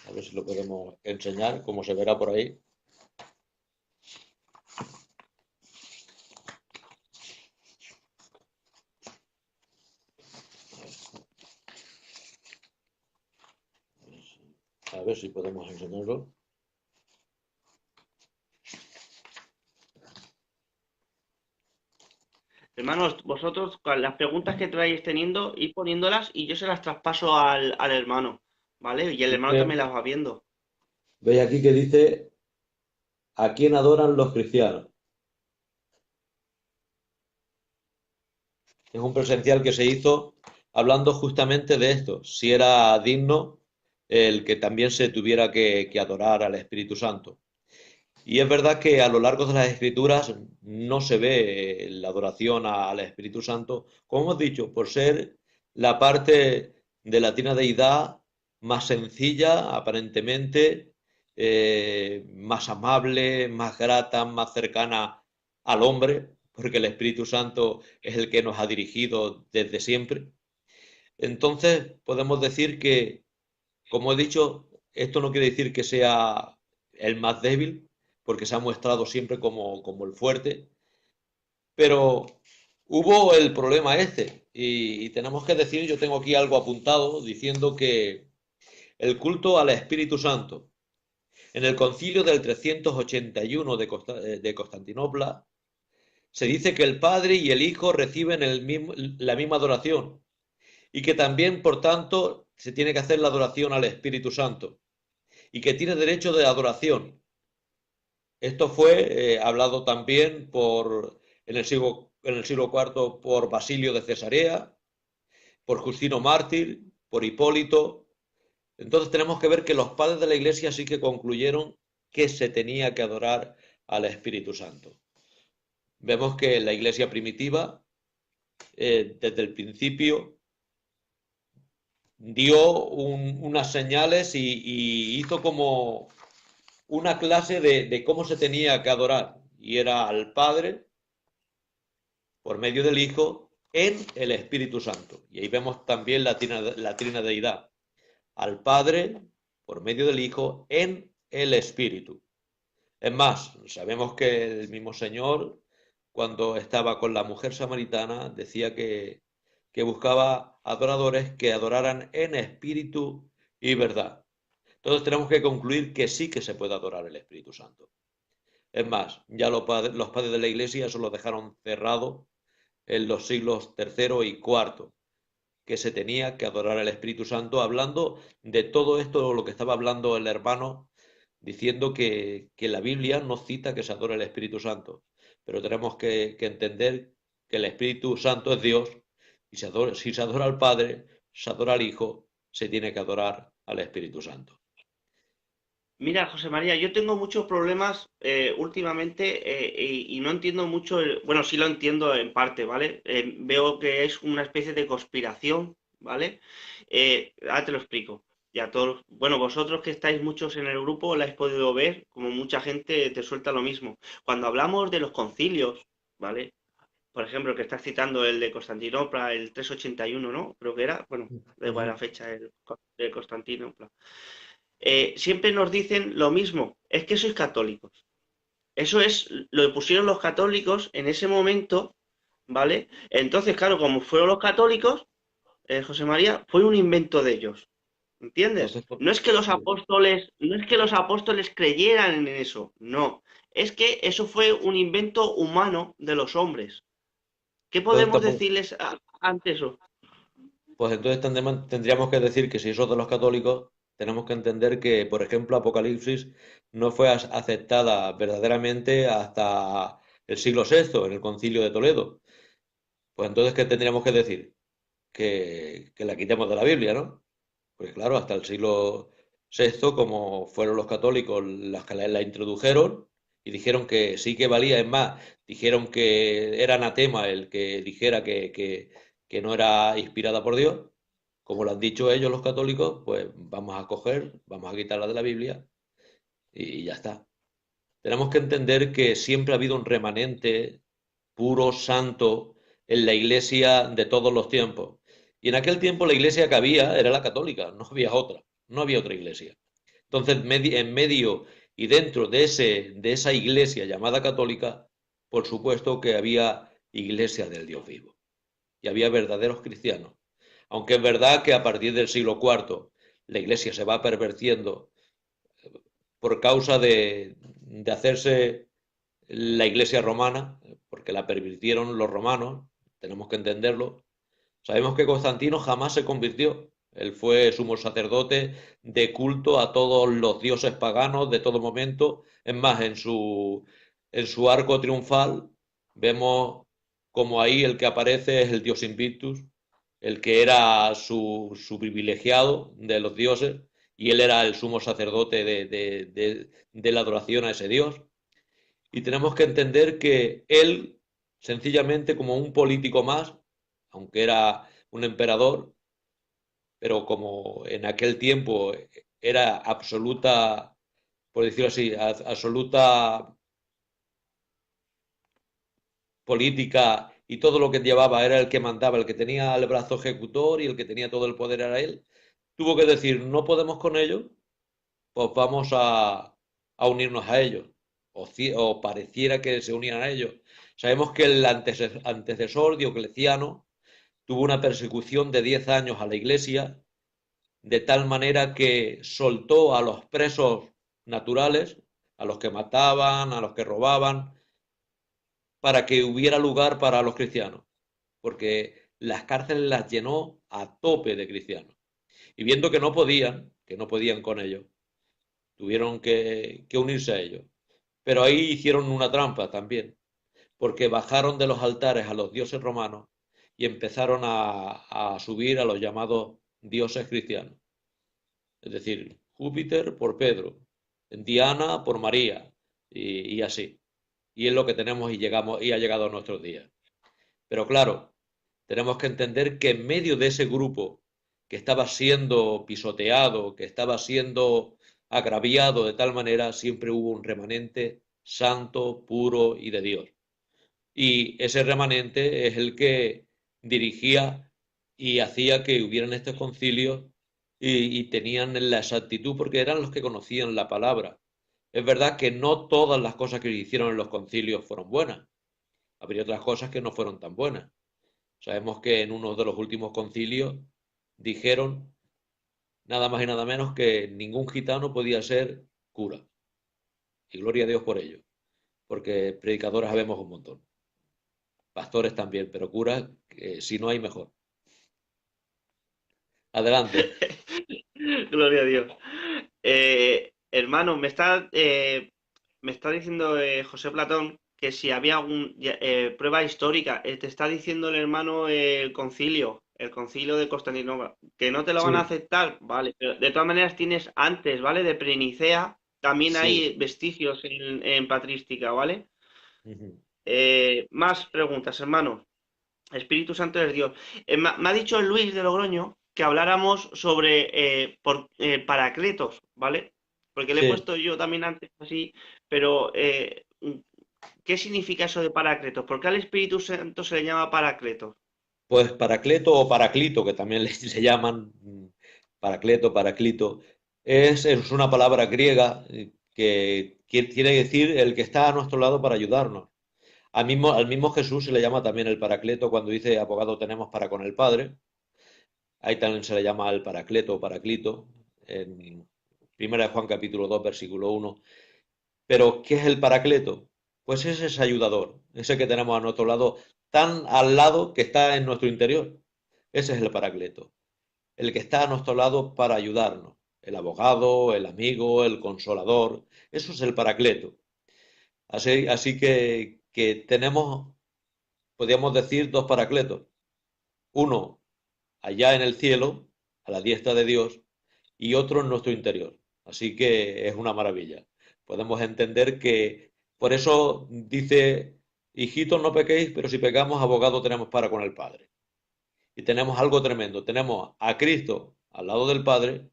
a ver si lo podemos enseñar, como se verá por ahí. A ver si podemos enseñarlo. Hermanos, vosotros con las preguntas que vayáis teniendo, ir poniéndolas y yo se las traspaso al hermano, ¿vale? Y el hermano también Dice, las va viendo. veis aquí que dice, ¿a quién adoran los cristianos? Es un presencial que se hizo hablando justamente de esto, si era digno el que también se tuviera que adorar al Espíritu Santo. Y es verdad que a lo largo de las Escrituras no se ve la adoración al Espíritu Santo, como hemos dicho, por ser la parte de la Trina Deidad más sencilla, aparentemente, más amable, más grata, más cercana al hombre, porque el Espíritu Santo es el que nos ha dirigido desde siempre. Entonces, podemos decir que, como he dicho, esto no quiere decir que sea el más débil, porque se ha mostrado siempre como el fuerte, pero hubo el problema este, y tenemos que decir, yo tengo aquí algo apuntado diciendo que el culto al Espíritu Santo en el concilio del 381 de Constantinopla se dice que el Padre y el Hijo reciben la misma adoración y que también, por tanto, se tiene que hacer la adoración al Espíritu Santo y que tiene derecho de adoración. Esto fue hablado también en el siglo IV por Basilio de Cesarea, por Justino Mártir, por Hipólito. Entonces tenemos que ver que los padres de la Iglesia sí que concluyeron que se tenía que adorar al Espíritu Santo. Vemos que la Iglesia primitiva, desde el principio, dio unas señales y hizo como una clase de cómo se tenía que adorar. Y era al Padre por medio del Hijo en el Espíritu Santo. Y ahí vemos también la trina deidad. Al Padre por medio del Hijo en el Espíritu. Es más, sabemos que el mismo Señor, cuando estaba con la mujer samaritana, decía que buscaba adoradores que adoraran en espíritu y verdad. Entonces tenemos que concluir que sí que se puede adorar el Espíritu Santo. Es más, ya los padres de la Iglesia eso lo dejaron cerrado en los siglos III y IV, que se tenía que adorar al Espíritu Santo, hablando de todo esto, lo que estaba hablando el hermano, diciendo que la Biblia no cita que se adore al Espíritu Santo, pero tenemos que entender que el Espíritu Santo es Dios, y si se adora al Padre, se adora al Hijo, se tiene que adorar al Espíritu Santo. Mira, José María, yo tengo muchos problemas últimamente y no entiendo mucho, bueno, sí lo entiendo en parte, ¿vale? Veo que es una especie de conspiración, ¿vale? Ahora te lo explico. Ya todos, bueno, vosotros que estáis muchos en el grupo la habéis podido ver, como mucha gente te suelta lo mismo. Cuando hablamos de los concilios, ¿vale? Por ejemplo, el que estás citando, el de Constantinopla, el 381, ¿no? Creo que era, bueno, da igual la Ujú. fecha, el de Constantinopla. Siempre nos dicen lo mismo, es que sois católicos. Eso es, lo pusieron los católicos en ese momento, ¿vale? Entonces, claro, como fueron los católicos, José María, fue un invento de ellos, ¿entiendes? Entonces, pues, No es que los sí. apóstoles, no es que los apóstoles creyeran en eso, no. Es que eso fue un invento humano de los hombres. ¿Qué podemos Entonces, decirles ante eso? pues entonces tendríamos que decir que si eso de los católicos, tenemos que entender que, por ejemplo, Apocalipsis no fue aceptada verdaderamente hasta el siglo VI, en el Concilio de Toledo. Pues entonces, ¿qué tendríamos que decir? Que la quitemos de la Biblia, ¿no? Pues claro, hasta el siglo VI, como fueron los católicos los que la introdujeron y dijeron que sí que valía, es más, dijeron que era anatema el que dijera que no era inspirada por Dios, como lo han dicho ellos los católicos, pues vamos a coger, vamos a quitarla de la Biblia y ya está. Tenemos que entender que siempre ha habido un remanente puro, santo, en la iglesia de todos los tiempos. Y en aquel tiempo la iglesia que había era la católica, no había otra, no había otra iglesia. Entonces, en medio y dentro de esa iglesia llamada católica, por supuesto que había iglesia del Dios vivo y había verdaderos cristianos. Aunque es verdad que a partir del siglo IV la iglesia se va pervertiendo por causa de hacerse la iglesia romana, porque la pervirtieron los romanos, tenemos que entenderlo. Sabemos que Constantino jamás se convirtió. Él fue sumo sacerdote de culto a todos los dioses paganos de todo momento. Es más, en su arco triunfal vemos como ahí el que aparece es el dios Invictus, el que era su privilegiado de los dioses, y él era el sumo sacerdote de la adoración a ese dios. Y tenemos que entender que él, sencillamente como un político más, aunque era un emperador, pero como en aquel tiempo era absoluta, por decirlo así, absoluta política y todo lo que llevaba era el que mandaba, el que tenía el brazo ejecutor y el que tenía todo el poder era él, tuvo que decir, no podemos con ellos, pues vamos a unirnos a ellos, o pareciera que se unieran a ellos. Sabemos que el antecesor Diocleciano tuvo una persecución de 10 años a la iglesia, de tal manera que soltó a los presos naturales, a los que mataban, a los que robaban, para que hubiera lugar para los cristianos, porque las cárceles las llenó a tope de cristianos. Y viendo que no podían con ellos, tuvieron que unirse a ellos. Pero ahí hicieron una trampa también, porque bajaron de los altares a los dioses romanos y empezaron a subir a los llamados dioses cristianos. Es decir, Júpiter por Pedro, Diana por María, y así. Y es lo que tenemos y llegamos y ha llegado a nuestros días. Pero claro, tenemos que entender que en medio de ese grupo que estaba siendo pisoteado, que estaba siendo agraviado de tal manera, siempre hubo un remanente santo, puro y de Dios. Y ese remanente es el que dirigía y hacía que hubieran estos concilios y tenían la exactitud porque eran los que conocían la palabra. Es verdad que no todas las cosas que hicieron en los concilios fueron buenas. Habría otras cosas que no fueron tan buenas. Sabemos que en uno de los últimos concilios dijeron nada más y nada menos que ningún gitano podía ser cura. Y gloria a Dios por ello, porque predicadores sabemos un montón. Pastores también, pero curas, si no hay mejor. Adelante. Gloria a Dios. Hermano, me está diciendo José Platón que si había algún prueba histórica, te está diciendo el hermano el concilio de Constantinopla, que no te lo van a Sí, aceptar, vale, pero de todas maneras tienes antes, ¿vale? De Prenicea, también sí. hay vestigios en patrística, ¿vale? Ujú. Más preguntas, hermano. Espíritu Santo es Dios. Me ha dicho Luis de Logroño que habláramos sobre Paracletos, ¿vale? Porque le he Sí. puesto yo también antes así, pero ¿qué significa eso de Paracletos? ¿Por qué al Espíritu Santo se le llama Paracletos? Pues Paracleto o Paraclito, que también le llaman Paracleto, Paraclito, es una palabra griega que quiere decir el que está a nuestro lado para ayudarnos. Al mismo Jesús se le llama también el Paracleto cuando dice abogado tenemos para con el Padre. Ahí también se le llama el Paracleto o Paraclito, en 1 Juan capítulo 2 versículo 1. Pero, ¿qué es el Paracleto? Pues es ese ayudador, ese que tenemos a nuestro lado, tan al lado que está en nuestro interior. Ese es el Paracleto, el que está a nuestro lado para ayudarnos. El abogado, el amigo, el consolador, eso es el Paracleto. Así que tenemos, podríamos decir, dos Paracletos. Uno allá en el cielo, a la diestra de Dios, y otro en nuestro interior. Así que es una maravilla. Podemos entender que por eso dice, hijitos, no pequéis, pero si pecamos, abogado tenemos para con el Padre. Y tenemos algo tremendo. Tenemos a Cristo al lado del Padre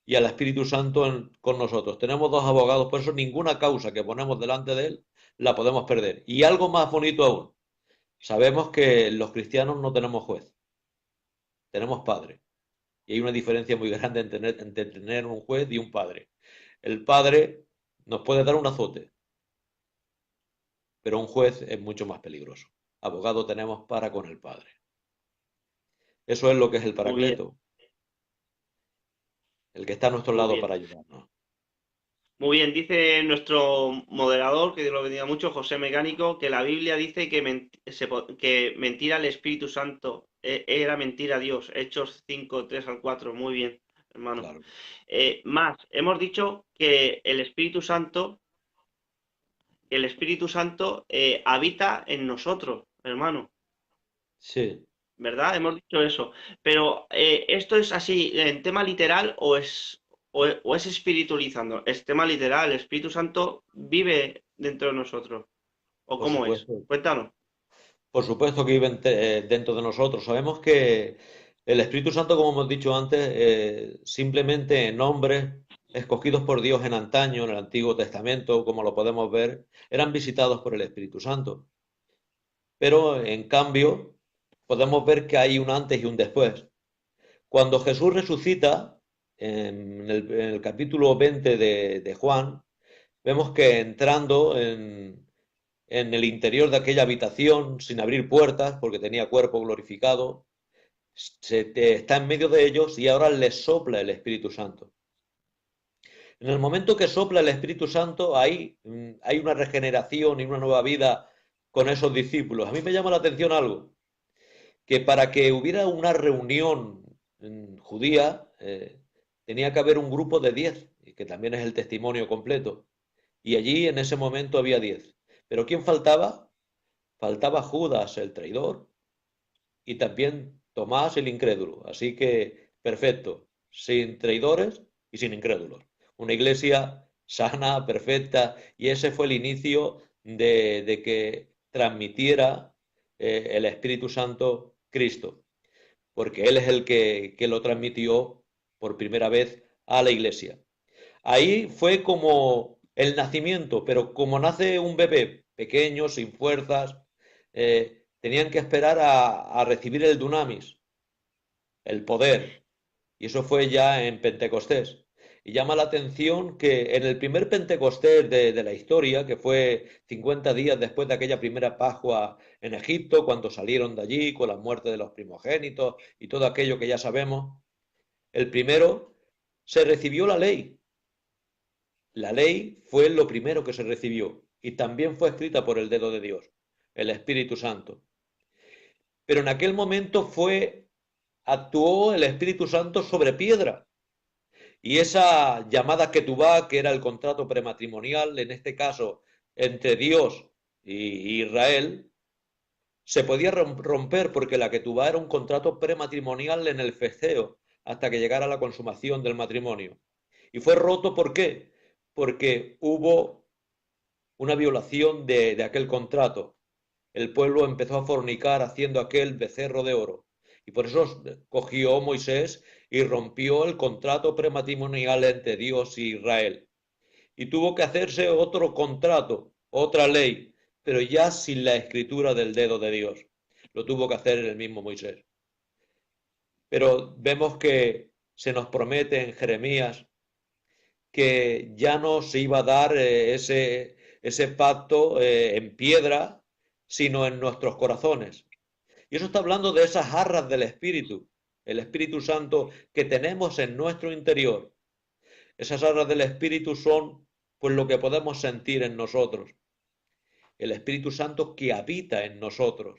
y al Espíritu Santo con nosotros. Tenemos dos abogados, por eso ninguna causa que ponemos delante de Él la podemos perder. Y algo más bonito aún, sabemos que los cristianos no tenemos juez, tenemos Padre. Y hay una diferencia muy grande entre tener un juez y un padre. El padre nos puede dar un azote, pero un juez es mucho más peligroso. Abogado tenemos para con el padre. Eso es lo que es el Muy bien, paracleto, el que está a nuestro muy lado bien. para ayudarnos. Muy bien, dice nuestro moderador, que Dios lo bendiga mucho, José Mecánico, que la Biblia dice que mentira el Espíritu Santo, era mentira Dios. Hechos 5 3 al 4. Muy bien, hermano. Claro. Más, hemos dicho que el Espíritu Santo habita en nosotros, hermano, Sí. ¿verdad? Hemos dicho eso. Pero ¿esto es así en tema literal o es espiritualizando? Es tema literal, el Espíritu Santo vive dentro de nosotros. ¿O Por cómo es? supuesto. Cuéntanos. Por supuesto que viven dentro de nosotros. Sabemos que el Espíritu Santo, como hemos dicho antes, simplemente nombres escogidos por Dios en antaño, en el Antiguo Testamento, como lo podemos ver, eran visitados por el Espíritu Santo. Pero en cambio, podemos ver que hay un antes y un después. Cuando Jesús resucita, en el capítulo 20 de Juan, vemos que entrando en el interior de aquella habitación, sin abrir puertas, porque tenía cuerpo glorificado, está en medio de ellos y ahora les sopla el Espíritu Santo. En el momento que sopla el Espíritu Santo, ahí hay una regeneración y una nueva vida con esos discípulos. A mí me llama la atención algo, que para que hubiera una reunión judía, tenía que haber un grupo de 10, que también es el testimonio completo. Y allí en ese momento había 10. Pero ¿quién faltaba? Faltaba Judas, el traidor, y también Tomás, el incrédulo. Así que, perfecto, sin traidores y sin incrédulos. Una iglesia sana, perfecta, y ese fue el inicio de que transmitiera el Espíritu Santo Cristo, porque Él es el que lo transmitió por primera vez a la iglesia. Ahí fue como el nacimiento, pero como nace un bebé pequeño, sin fuerzas, tenían que esperar a recibir el dunamis, el poder. Y eso fue ya en Pentecostés. Y llama la atención que en el primer Pentecostés de la historia, que fue 50 días después de aquella primera Pascua en Egipto, cuando salieron de allí con la muerte de los primogénitos y todo aquello que ya sabemos, el primero se recibió la ley. La ley fue lo primero que se recibió y también fue escrita por el dedo de Dios, el Espíritu Santo. Pero en aquel momento fue actuó el Espíritu Santo sobre piedra. Y esa llamada ketubá, que era el contrato prematrimonial, en este caso entre Dios y Israel, se podía romper porque la ketubá era un contrato prematrimonial en el festeo hasta que llegara la consumación del matrimonio. Y fue roto, ¿por qué? Porque hubo una violación de aquel contrato. El pueblo empezó a fornicar haciendo aquel becerro de oro. Y por eso cogió Moisés y rompió el contrato prematrimonial entre Dios y Israel. Y tuvo que hacerse otro contrato, otra ley, pero ya sin la escritura del dedo de Dios. Lo tuvo que hacer el mismo Moisés. Pero vemos que se nos promete en Jeremías que ya no se iba a dar ese pacto en piedra, sino en nuestros corazones. Y eso está hablando de esas arras del Espíritu, el Espíritu Santo que tenemos en nuestro interior. Esas arras del Espíritu son pues lo que podemos sentir en nosotros. El Espíritu Santo que habita en nosotros.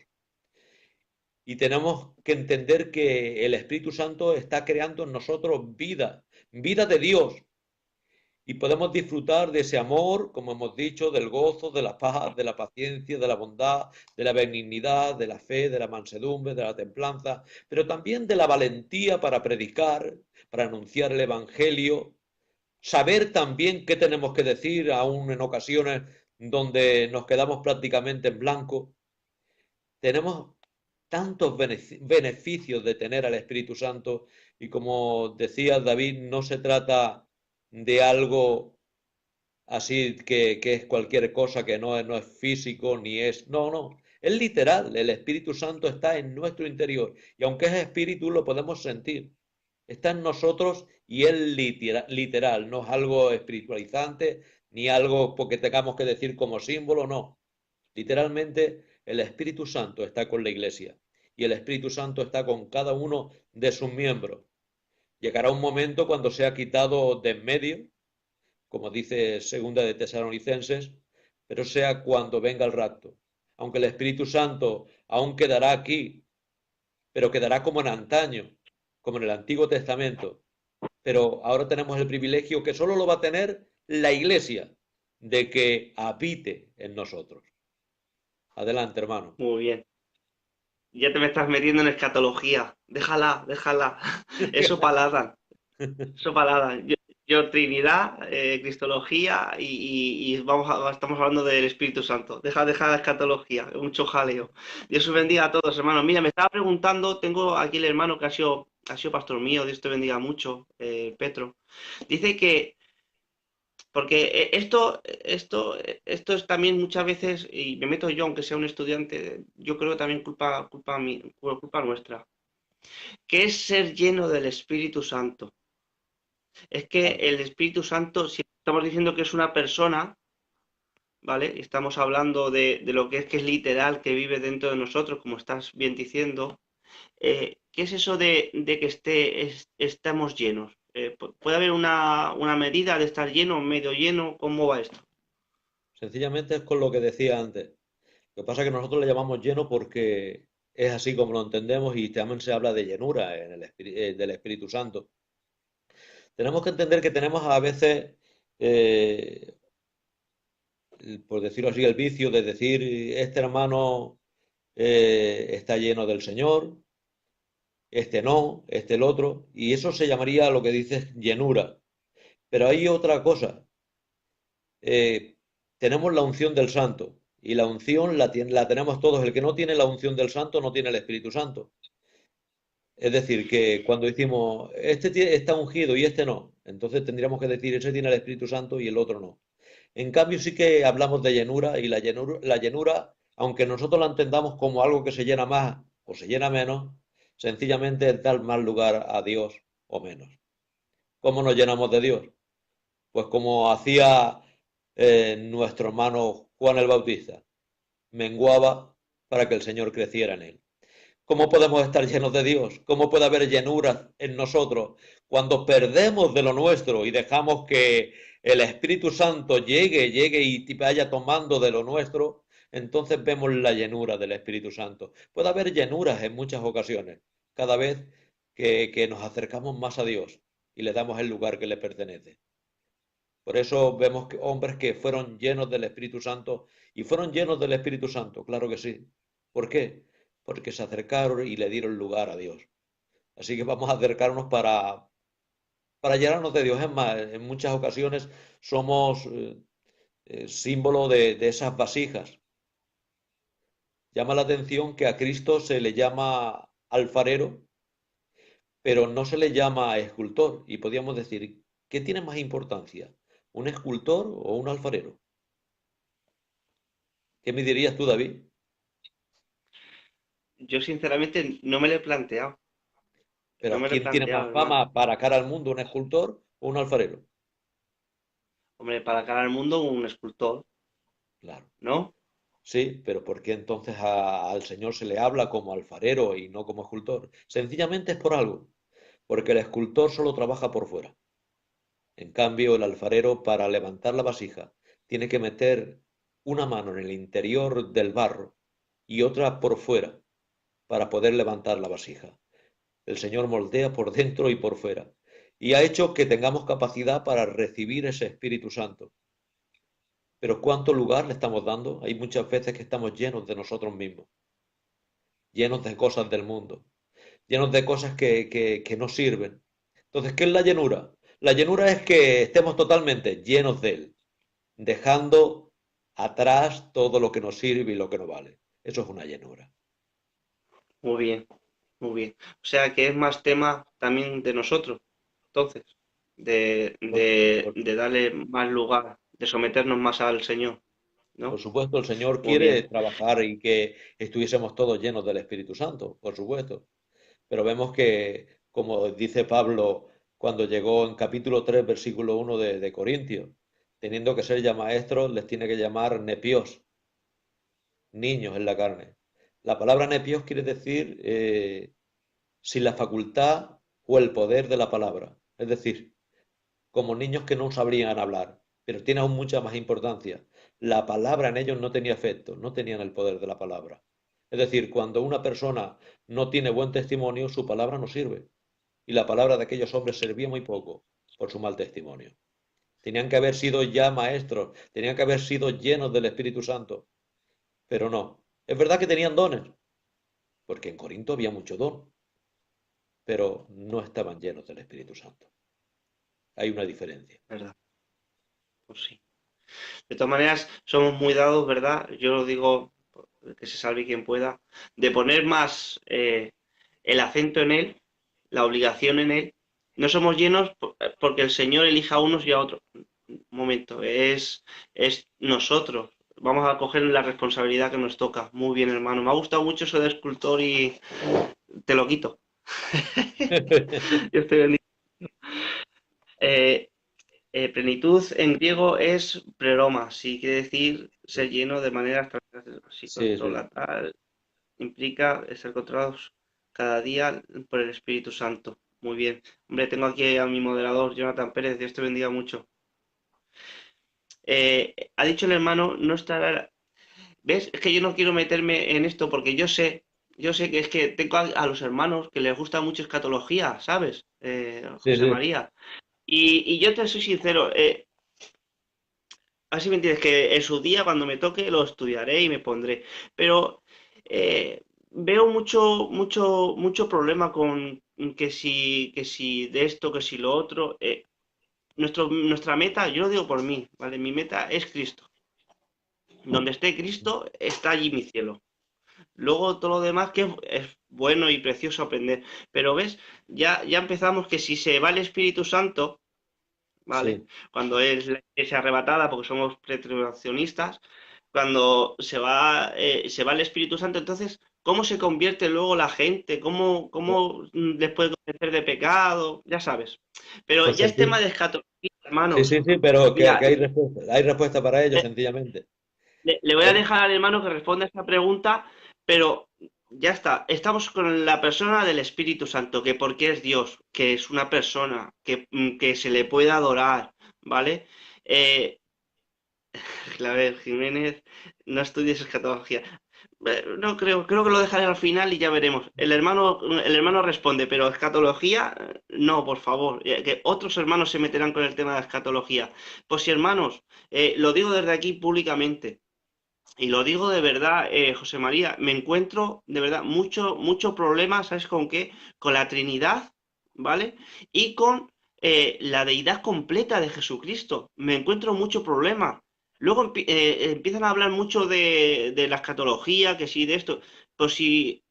Y tenemos que entender que el Espíritu Santo está creando en nosotros vida, vida de Dios. Y podemos disfrutar de ese amor, como hemos dicho, del gozo, de la paz, de la paciencia, de la bondad, de la benignidad, de la fe, de la mansedumbre, de la templanza, pero también de la valentía para predicar, para anunciar el Evangelio, saber también qué tenemos que decir, aún en ocasiones donde nos quedamos prácticamente en blanco. Tenemos tantos beneficios de tener al Espíritu Santo y como decía David, no se trata de algo así que es cualquier cosa que no es físico ni es... No, no, es literal, el Espíritu Santo está en nuestro interior y aunque es espíritu lo podemos sentir. Está en nosotros y es literal, no es algo espiritualizante ni algo porque tengamos que decir como símbolo, no. Literalmente el Espíritu Santo está con la iglesia y el Espíritu Santo está con cada uno de sus miembros. Llegará un momento cuando sea quitado de en medio, como dice segunda de Tesalonicenses, pero sea cuando venga el rapto. Aunque el Espíritu Santo aún quedará aquí, pero quedará como en antaño, como en el Antiguo Testamento. Pero ahora tenemos el privilegio que solo lo va a tener la iglesia, de que habite en nosotros. Adelante, hermano. Muy bien. Ya te me estás metiendo en escatología. Déjala, déjala. Eso palada. Eso palada. Yo Trinidad, Cristología y estamos hablando del Espíritu Santo. Deja la escatología, mucho jaleo. Dios os bendiga a todos, hermanos. Mira, me estaba preguntando, tengo aquí el hermano que ha sido pastor mío, Dios te bendiga mucho, Petro. Dice que porque esto es también muchas veces, y me meto yo, aunque sea un estudiante, yo creo que también culpa nuestra, que es ser lleno del Espíritu Santo. Es que Claro. el Espíritu Santo, si estamos diciendo que es una persona, ¿vale? Estamos hablando de lo que es literal, que vive dentro de nosotros, como estás bien diciendo. ¿Qué es eso de que estamos llenos? ¿Puede haber una medida de estar lleno, medio lleno? ¿Cómo va esto? Sencillamente es con lo que decía antes. Lo que pasa es que nosotros le llamamos lleno porque es así como lo entendemos y también se habla de llenura en del Espíritu Santo. Tenemos que entender que tenemos a veces, eh, por decirlo así, el vicio de decir, este hermano está lleno del Señor, este no, este el otro, y eso se llamaría lo que dices llenura. Pero hay otra cosa, eh, tenemos la unción del Santo, y la unción la tenemos todos. El que no tiene la unción del Santo no tiene el Espíritu Santo. Es decir, que cuando decimos, está ungido y este no, entonces tendríamos que decir, ese tiene el Espíritu Santo y el otro no. En cambio, sí que hablamos de llenura y la llenura, aunque nosotros la entendamos como algo que se llena más o se llena menos, sencillamente es dar más lugar a Dios o menos. ¿Cómo nos llenamos de Dios? Pues como hacía nuestro hermano Juan el Bautista, menguaba para que el Señor creciera en él. ¿Cómo podemos estar llenos de Dios? ¿Cómo puede haber llenura en nosotros cuando perdemos de lo nuestro y dejamos que el Espíritu Santo llegue y vaya tomando de lo nuestro? Entonces vemos la llenura del Espíritu Santo. Puede haber llenuras en muchas ocasiones. Cada vez que nos acercamos más a Dios y le damos el lugar que le pertenece. Por eso vemos que hombres que fueron llenos del Espíritu Santo y fueron llenos del Espíritu Santo, claro que sí. ¿Por qué? Porque se acercaron y le dieron lugar a Dios. Así que vamos a acercarnos para llenarnos de Dios. Es más, en muchas ocasiones somos símbolo de esas vasijas. Llama la atención que a Cristo se le llama alfarero, pero no se le llama escultor. Y podríamos decir, ¿qué tiene más importancia? ¿Un escultor o un alfarero? ¿Qué me dirías tú, David? Yo sinceramente no me lo he planteado. No Pero me lo he ¿quién tiene más planteado, hermano. fama para cara al mundo, un escultor o un alfarero? Hombre, para cara al mundo un escultor, Claro. ¿no? Sí, pero ¿por qué entonces al Señor se le habla como alfarero y no como escultor? Sencillamente es por algo, porque el escultor solo trabaja por fuera. En cambio, el alfarero para levantar la vasija tiene que meter una mano en el interior del barro y otra por fuera para poder levantar la vasija. El Señor moldea por dentro y por fuera y ha hecho que tengamos capacidad para recibir ese Espíritu Santo. Pero ¿cuánto lugar le estamos dando? Hay muchas veces que estamos llenos de nosotros mismos, llenos de cosas del mundo, llenos de cosas que no sirven. Entonces, ¿qué es la llenura? La llenura es que estemos totalmente llenos de Él, dejando atrás todo lo que nos sirve y lo que no vale. Eso es una llenura. Muy bien, muy bien. O sea que es más tema también de nosotros, entonces, Por, por- de darle más lugar, de someternos más al Señor, por ¿no? supuesto, el Señor Muy quiere bien. trabajar y que estuviésemos todos llenos del Espíritu Santo, por supuesto. Pero vemos que, como dice Pablo cuando llegó en capítulo 3 versículo 1 de Corintios, teniendo que ser ya maestros, les tiene que llamar nepios, niños en la carne. La palabra nepios quiere decir sin la facultad o el poder de la palabra. Es decir, como niños que no sabrían hablar, pero tiene aún mucha más importancia. La palabra en ellos no tenía efecto, no tenían el poder de la palabra. Es decir, cuando una persona no tiene buen testimonio, su palabra no sirve. Y la palabra de aquellos hombres servía muy poco por su mal testimonio. Tenían que haber sido ya maestros, tenían que haber sido llenos del Espíritu Santo, pero no. Es verdad que tenían dones, porque en Corinto había mucho don, pero no estaban llenos del Espíritu Santo. Hay una diferencia. ¿Verdad? Pues sí. De todas maneras, somos muy dados, ¿verdad? Yo lo digo, que se salve quien pueda, de poner más el acento en Él, la obligación en Él. No somos llenos porque el Señor elija a unos y a otros. Un momento, es nosotros. Vamos a coger la responsabilidad que nos toca. Muy bien, hermano. Me ha gustado mucho eso de escultor y te lo quito. Yo estoy bendito. Eh, Plenitud en griego es pleroma, sí quiere decir ser lleno de manera extraordinaria. Si Sí, controla sí. tal, implica ser controlados cada día por el Espíritu Santo. Muy bien. Hombre, tengo aquí a mi moderador, Jonathan Pérez, Dios te bendiga mucho. Ha dicho el hermano, no estará. ¿Ves? Es que yo no quiero meterme en esto porque yo sé que es que tengo a los hermanos que les gusta mucho escatología, ¿sabes? Sí, José sí. María. Y yo te soy sincero, así me entiendes, que en su día, cuando me toque, lo estudiaré y me pondré. Pero veo mucho problema con que si de esto, que si lo otro. Nuestra meta, yo lo digo por mí, ¿vale? Mi meta es Cristo. Donde esté Cristo, está allí mi cielo. Luego todo lo demás que es bueno y precioso aprender. Pero ves, ya empezamos que si se va el Espíritu Santo, ¿vale? Sí. Cuando es la iglesia arrebatada, porque somos pretribulacionistas, cuando se va el Espíritu Santo, entonces, ¿cómo se convierte luego la gente? ¿Cómo les puede convencer de pecado? Ya sabes. Pero Pues ya es tema sencillo. de escatología, Sí, hermanos. sí, sí, pero Mira, que hay respuesta para ello, le, sencillamente. le voy a Es- dejar al hermano que responda a esta pregunta, pero ya está. Estamos con la persona del Espíritu Santo, que porque es Dios, que es una persona, que se le puede adorar, ¿vale? Eh, Claver Jiménez, no estudies escatología. No creo que lo dejaré al final y ya veremos. El hermano responde, pero escatología, no, por favor, que otros hermanos se meterán con el tema de la escatología. Pues si hermanos, lo digo desde aquí públicamente. Y lo digo de verdad, José María, me encuentro de verdad mucho problema, ¿sabes con qué? Con la Trinidad, ¿vale? Y con la deidad completa de Jesucristo. Me encuentro mucho problema. Luego empiezan a hablar mucho de la escatología, que sí, de esto. Pues si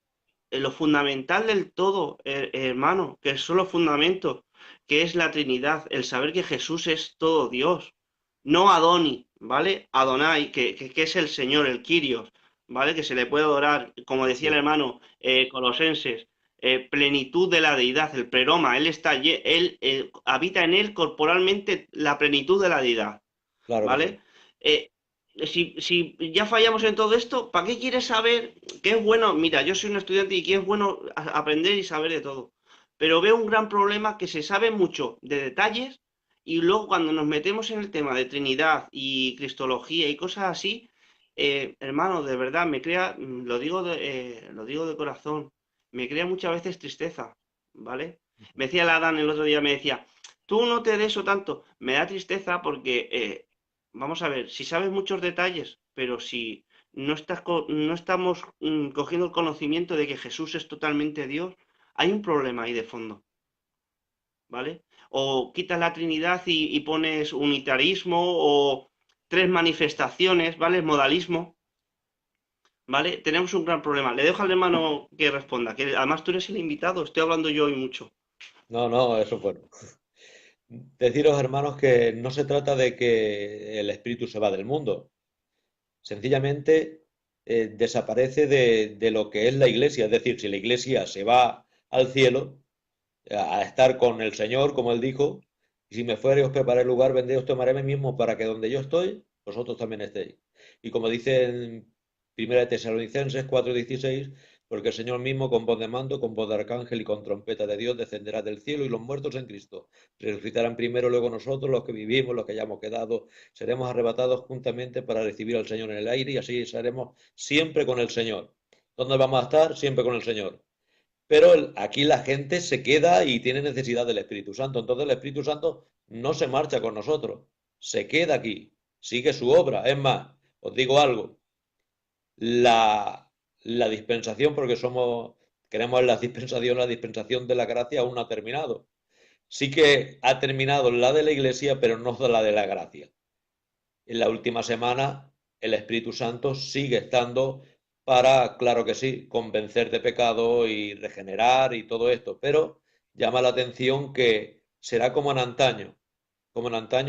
lo fundamental del todo, hermano, que son los fundamentos, que es la Trinidad, el saber que Jesús es todo Dios, no Adoni, ¿vale? Adonai, que es el Señor, el Kyrios, ¿vale? Que se le puede adorar, como decía el Sí, hermano Colosenses, plenitud de la deidad, el pleroma, él habita en él corporalmente la plenitud de la deidad, claro que sí. ¿vale? Eh, si ya fallamos en todo esto, ¿para qué quieres saber qué es bueno? Mira, yo soy un estudiante y que es bueno aprender y saber de todo. Pero veo un gran problema que se sabe mucho de detalles y luego cuando nos metemos en el tema de Trinidad y Cristología y cosas así, hermano, de verdad, me crea, lo digo de corazón, me crea muchas veces tristeza, ¿vale? Me decía el Adán el otro día, me decía, tú no te des eso tanto, me da tristeza porque vamos a ver, si sabes muchos detalles, pero si no estamos cogiendo el conocimiento de que Jesús es totalmente Dios, hay un problema ahí de fondo, ¿vale? O quitas la Trinidad y pones unitarismo o tres manifestaciones, ¿vale? Modalismo, ¿vale? Tenemos un gran problema. Le dejo al hermano que responda, que además tú eres el invitado, estoy hablando yo hoy mucho. No, no, eso bueno. Deciros, hermanos, que no se trata de que el espíritu se va del mundo. Sencillamente desaparece de lo que es la iglesia. Es decir, si la iglesia se va al cielo a estar con el Señor, como él dijo, y si me fuere y os preparé lugar, vendré y os tomaré a mí mismo para que donde yo estoy, vosotros también estéis. Y como dice en 1 de Tesalonicenses 4:16, porque el Señor mismo con voz de mando, con voz de arcángel y con trompeta de Dios descenderá del cielo y los muertos en Cristo resucitarán primero, luego nosotros, los que vivimos, los que hayamos quedado, seremos arrebatados juntamente para recibir al Señor en el aire y así estaremos siempre con el Señor. ¿Dónde vamos a estar? Siempre con el Señor. Pero aquí la gente se queda y tiene necesidad del Espíritu Santo. Entonces el Espíritu Santo no se marcha con nosotros, se queda aquí, sigue su obra. Es más, os digo algo, la dispensación, porque queremos la dispensación de la gracia aún no ha terminado. Sí que ha terminado la de la iglesia, pero no la de la gracia. En la última semana el Espíritu Santo sigue estando para, claro que sí, convencer de pecado y regenerar y todo esto, pero llama la atención que será como en antaño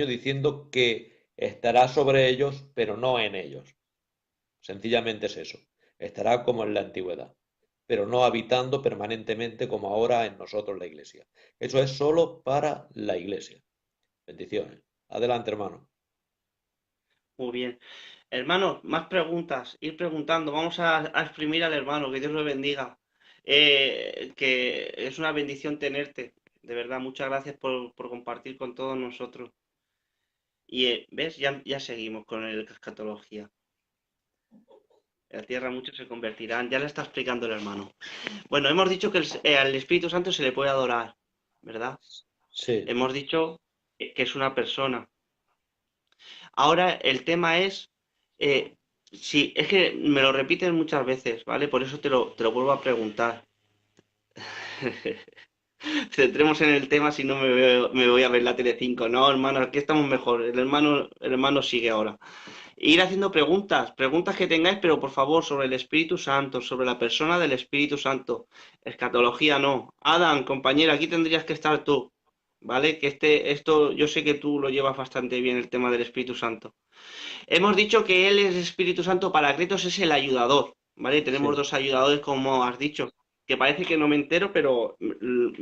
diciendo que estará sobre ellos, pero no en ellos. Sencillamente es eso, estará como en la antigüedad, pero no habitando permanentemente como ahora en nosotros la iglesia. Eso es solo para la iglesia. Bendiciones. Adelante, hermano. Muy bien. Hermano, más preguntas, ir preguntando. Vamos a exprimir al hermano, que Dios lo bendiga. Que es una bendición tenerte. De verdad, muchas gracias por compartir con todos nosotros. Y ves, ya seguimos con el escatología. En la tierra muchos se convertirán. Ya le está explicando el hermano. Bueno, hemos dicho que al Espíritu Santo se le puede adorar, ¿verdad? Sí. Hemos dicho que es una persona. Ahora el tema es, si es que me lo repiten muchas veces, ¿vale? Por eso te lo vuelvo a preguntar. Centremos en el tema, si no me voy a ver la Telecinco. No, hermano, aquí estamos mejor. El hermano sigue ahora. Ir haciendo preguntas que tengáis, pero por favor, sobre el Espíritu Santo, sobre la persona del Espíritu Santo. Escatología no. Adam, compañera, aquí tendrías que estar tú, ¿vale? Que esto, yo sé que tú lo llevas bastante bien, el tema del Espíritu Santo. Hemos dicho que Él es Espíritu Santo, Paracletos es el ayudador, ¿vale? Tenemos Sí. dos ayudadores, como has dicho, que parece que no me entero, pero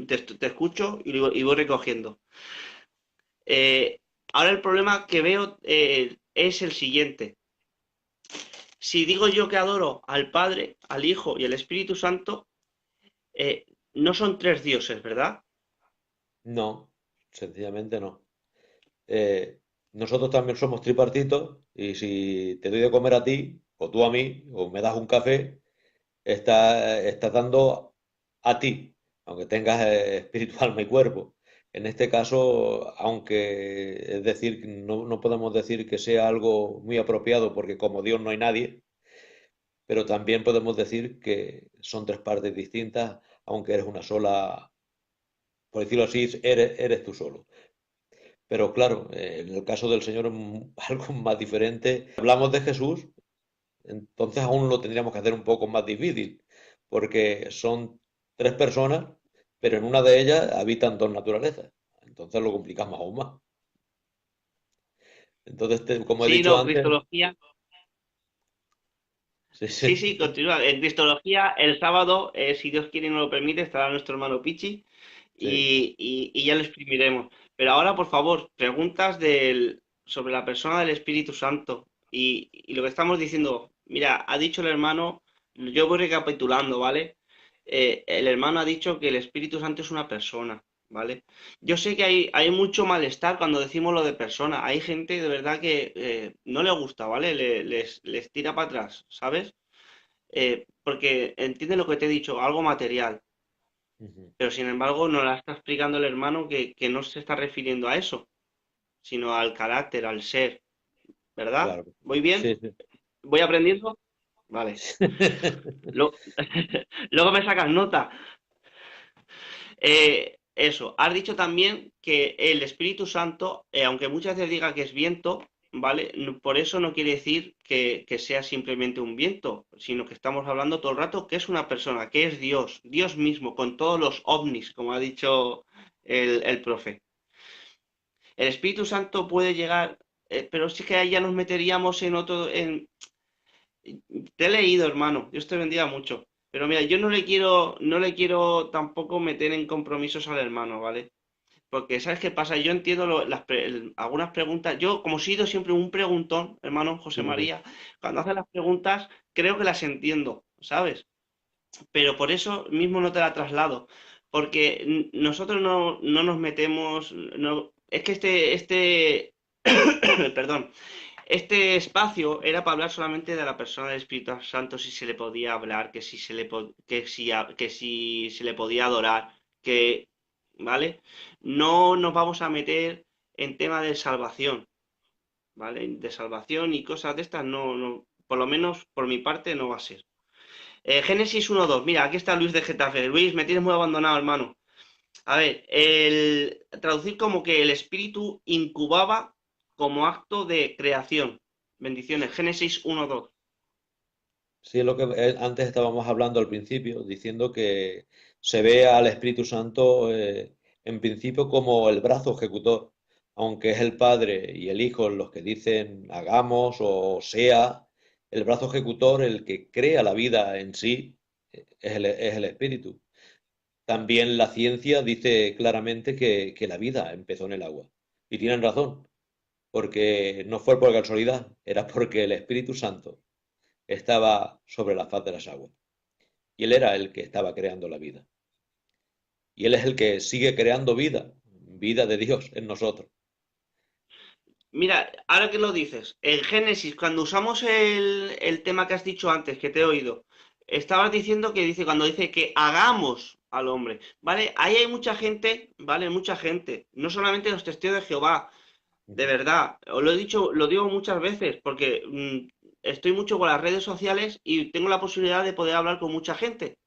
te escucho y voy recogiendo. Eh, ahora el problema que veo es el siguiente. Si digo yo que adoro al Padre, al Hijo y al Espíritu Santo, no son tres dioses, ¿verdad? No, sencillamente no. Nosotros también somos tripartitos y si te doy de comer a ti, o tú a mí, o me das un café, estás dando a ti, aunque tengas espíritu, alma y cuerpo. En este caso, aunque es decir, no podemos decir que sea algo muy apropiado, porque como Dios no hay nadie, pero también podemos decir que son tres partes distintas, aunque eres una sola, por decirlo así, eres tú solo. Pero claro, en el caso del Señor es algo más diferente. Hablamos de Jesús, entonces aún lo tendríamos que hacer un poco más difícil, porque son tres personas, pero en una de ellas habitan dos naturalezas. Entonces lo complicamos aún más. Entonces, como he Sí, dicho no, antes, Cristología. sí, Sí, sí, sí, continúa. En Cristología, el sábado, si Dios quiere y nos lo permite, estará nuestro hermano Pichi sí. y ya lo exprimiremos. Pero ahora, por favor, preguntas sobre la persona del Espíritu Santo y lo que estamos diciendo. Mira, ha dicho el hermano, yo voy recapitulando, ¿vale? El hermano ha dicho que el Espíritu Santo es una persona, ¿vale? Yo sé que hay mucho malestar cuando decimos lo de persona. Hay gente de verdad que no le gusta, ¿vale? Les tira para atrás, ¿sabes? Porque entiende lo que te he dicho, algo material, Ujú. pero sin embargo nos la está explicando el hermano que no se está refiriendo a eso, sino al carácter, al ser, ¿verdad? Claro. ¿Voy bien? Sí, sí. ¿Voy aprendiendo? Vale. Luego, luego me sacas nota. Eso, has dicho también que el Espíritu Santo, aunque muchas veces diga que es viento, ¿vale? Por eso no quiere decir que sea simplemente un viento, sino que estamos hablando todo el rato que es una persona, que es Dios, Dios mismo, con todos los ovnis, como ha dicho el profe. El Espíritu Santo puede llegar, pero sí que ahí ya nos meteríamos en otro, te he leído, hermano. Dios te bendiga mucho. Pero mira, yo no le quiero tampoco meter en compromisos al hermano, ¿vale? Porque, ¿sabes qué pasa? Yo entiendo algunas preguntas. Yo, como he sido siempre un preguntón, hermano José Sí, sí. María, cuando hace las preguntas, creo que las entiendo, ¿sabes? Pero por eso mismo no te la traslado. Porque nosotros no nos metemos. No, es que perdón. Este espacio era para hablar solamente de la persona del Espíritu Santo, si se le podía hablar, que si se le, que si se le podía adorar, que, ¿vale? No nos vamos a meter en tema de salvación, ¿vale? De salvación y cosas de estas, no, por lo menos por mi parte no va a ser. Génesis 1:2, mira, aquí está Luis de Getafe. Luis, me tienes muy abandonado, hermano. A ver, traducir como que el espíritu incubaba como acto de creación. Bendiciones. Génesis 1:2. Sí, es lo que antes estábamos hablando al principio, diciendo que se ve al Espíritu Santo en principio como el brazo ejecutor, aunque es el Padre y el Hijo los que dicen hagamos o sea, el brazo ejecutor, el que crea la vida en sí, es el Espíritu. También la ciencia dice claramente que la vida empezó en el agua. Y tienen razón, porque no fue por casualidad, era porque el Espíritu Santo estaba sobre la faz de las aguas. Y él era el que estaba creando la vida. Y él es el que sigue creando vida, vida de Dios en nosotros. Mira, ahora que lo dices, en Génesis, cuando usamos el tema que has dicho antes, que te he oído, estabas diciendo que dice, cuando dice que hagamos al hombre, ¿vale? Ahí hay mucha gente, ¿vale? Mucha gente, no solamente los testigos de Jehová, de verdad, os lo he dicho, lo digo muchas veces, porque estoy mucho con las redes sociales y tengo la posibilidad de poder hablar con mucha gente.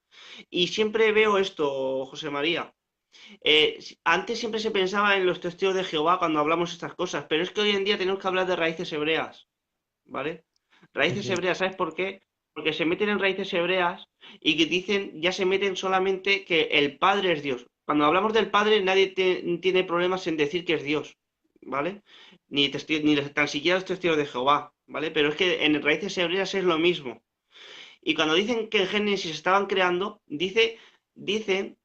Y siempre veo esto, José María. Antes siempre se pensaba en los testigos de Jehová cuando hablamos estas cosas, pero es que hoy en día tenemos que hablar de raíces hebreas, ¿vale? Raíces Ujú. hebreas, ¿sabes por qué? Porque se meten en raíces hebreas y que dicen, ya se meten solamente que el Padre es Dios. Cuando hablamos del Padre, nadie tiene problemas en decir que es Dios, ¿vale? Ni tan siquiera los testigos de Jehová, ¿vale? Pero es que en raíces hebreas es lo mismo. Y cuando dicen que en Génesis estaban creando, dicen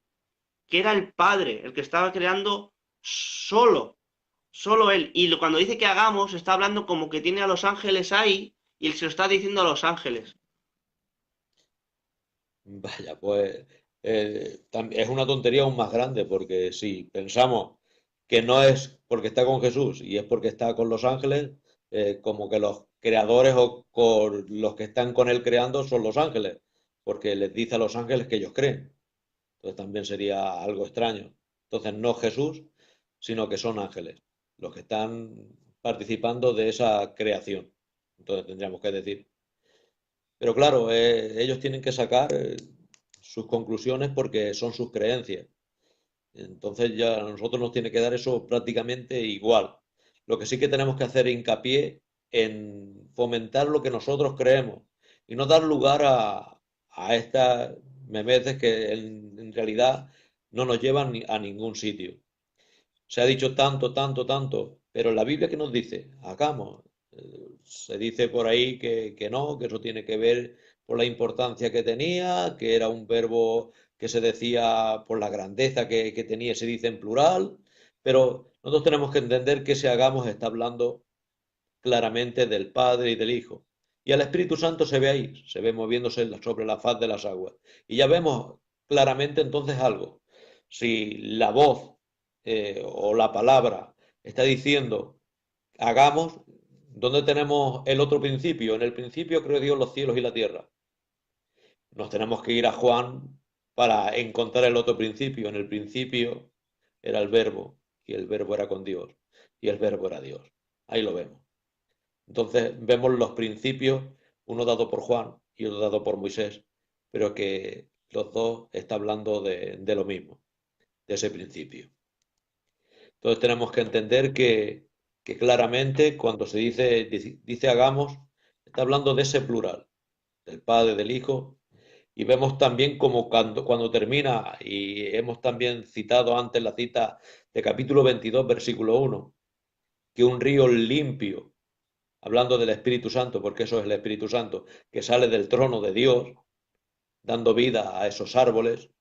que era el Padre el que estaba creando solo él. Y cuando dice que hagamos, está hablando como que tiene a los ángeles ahí y él se lo está diciendo a los ángeles. Vaya, pues es una tontería aún más grande, porque si pensamos que no es porque está con Jesús y es porque está con los ángeles, como que creadores o con los que están con él creando son los ángeles, porque les dice a los ángeles que ellos creen. Entonces también sería algo extraño. Entonces no Jesús, sino que son ángeles los que están participando de esa creación. Entonces tendríamos que decir. Pero claro, ellos tienen que sacar sus conclusiones porque son sus creencias. Entonces ya a nosotros nos tiene que dar eso prácticamente igual. Lo que sí que tenemos que hacer hincapié en fomentar lo que nosotros creemos y no dar lugar a estas memeces que en realidad no nos llevan a ningún sitio. Se ha dicho tanto, tanto, tanto, pero en la Biblia ¿qué nos dice? Hagamos. Se dice por ahí que no, que eso tiene que ver por la importancia que tenía, que era un verbo que se decía por la grandeza que tenía, se dice en plural, pero nosotros tenemos que entender que ese hagamos está hablando claramente del Padre y del Hijo. Y al Espíritu Santo se ve ahí, se ve moviéndose sobre la faz de las aguas. Y ya vemos claramente entonces algo. Si la voz o la palabra está diciendo hagamos, ¿dónde tenemos el otro principio? En el principio creó Dios los cielos y la tierra. Nos tenemos que ir a Juan para encontrar el otro principio. En el principio era el verbo y el verbo era con Dios y el verbo era Dios. Ahí lo vemos. Entonces vemos los principios, uno dado por Juan y otro dado por Moisés, pero que los dos están hablando de lo mismo, de ese principio. Entonces tenemos que entender que claramente cuando se dice hagamos, está hablando de ese plural, del Padre, del Hijo, y vemos también como cuando termina, y hemos también citado antes la cita de capítulo 22, versículo 1, que un río limpio, hablando del Espíritu Santo, porque eso es el Espíritu Santo, que sale del trono de Dios, dando vida a esos árboles,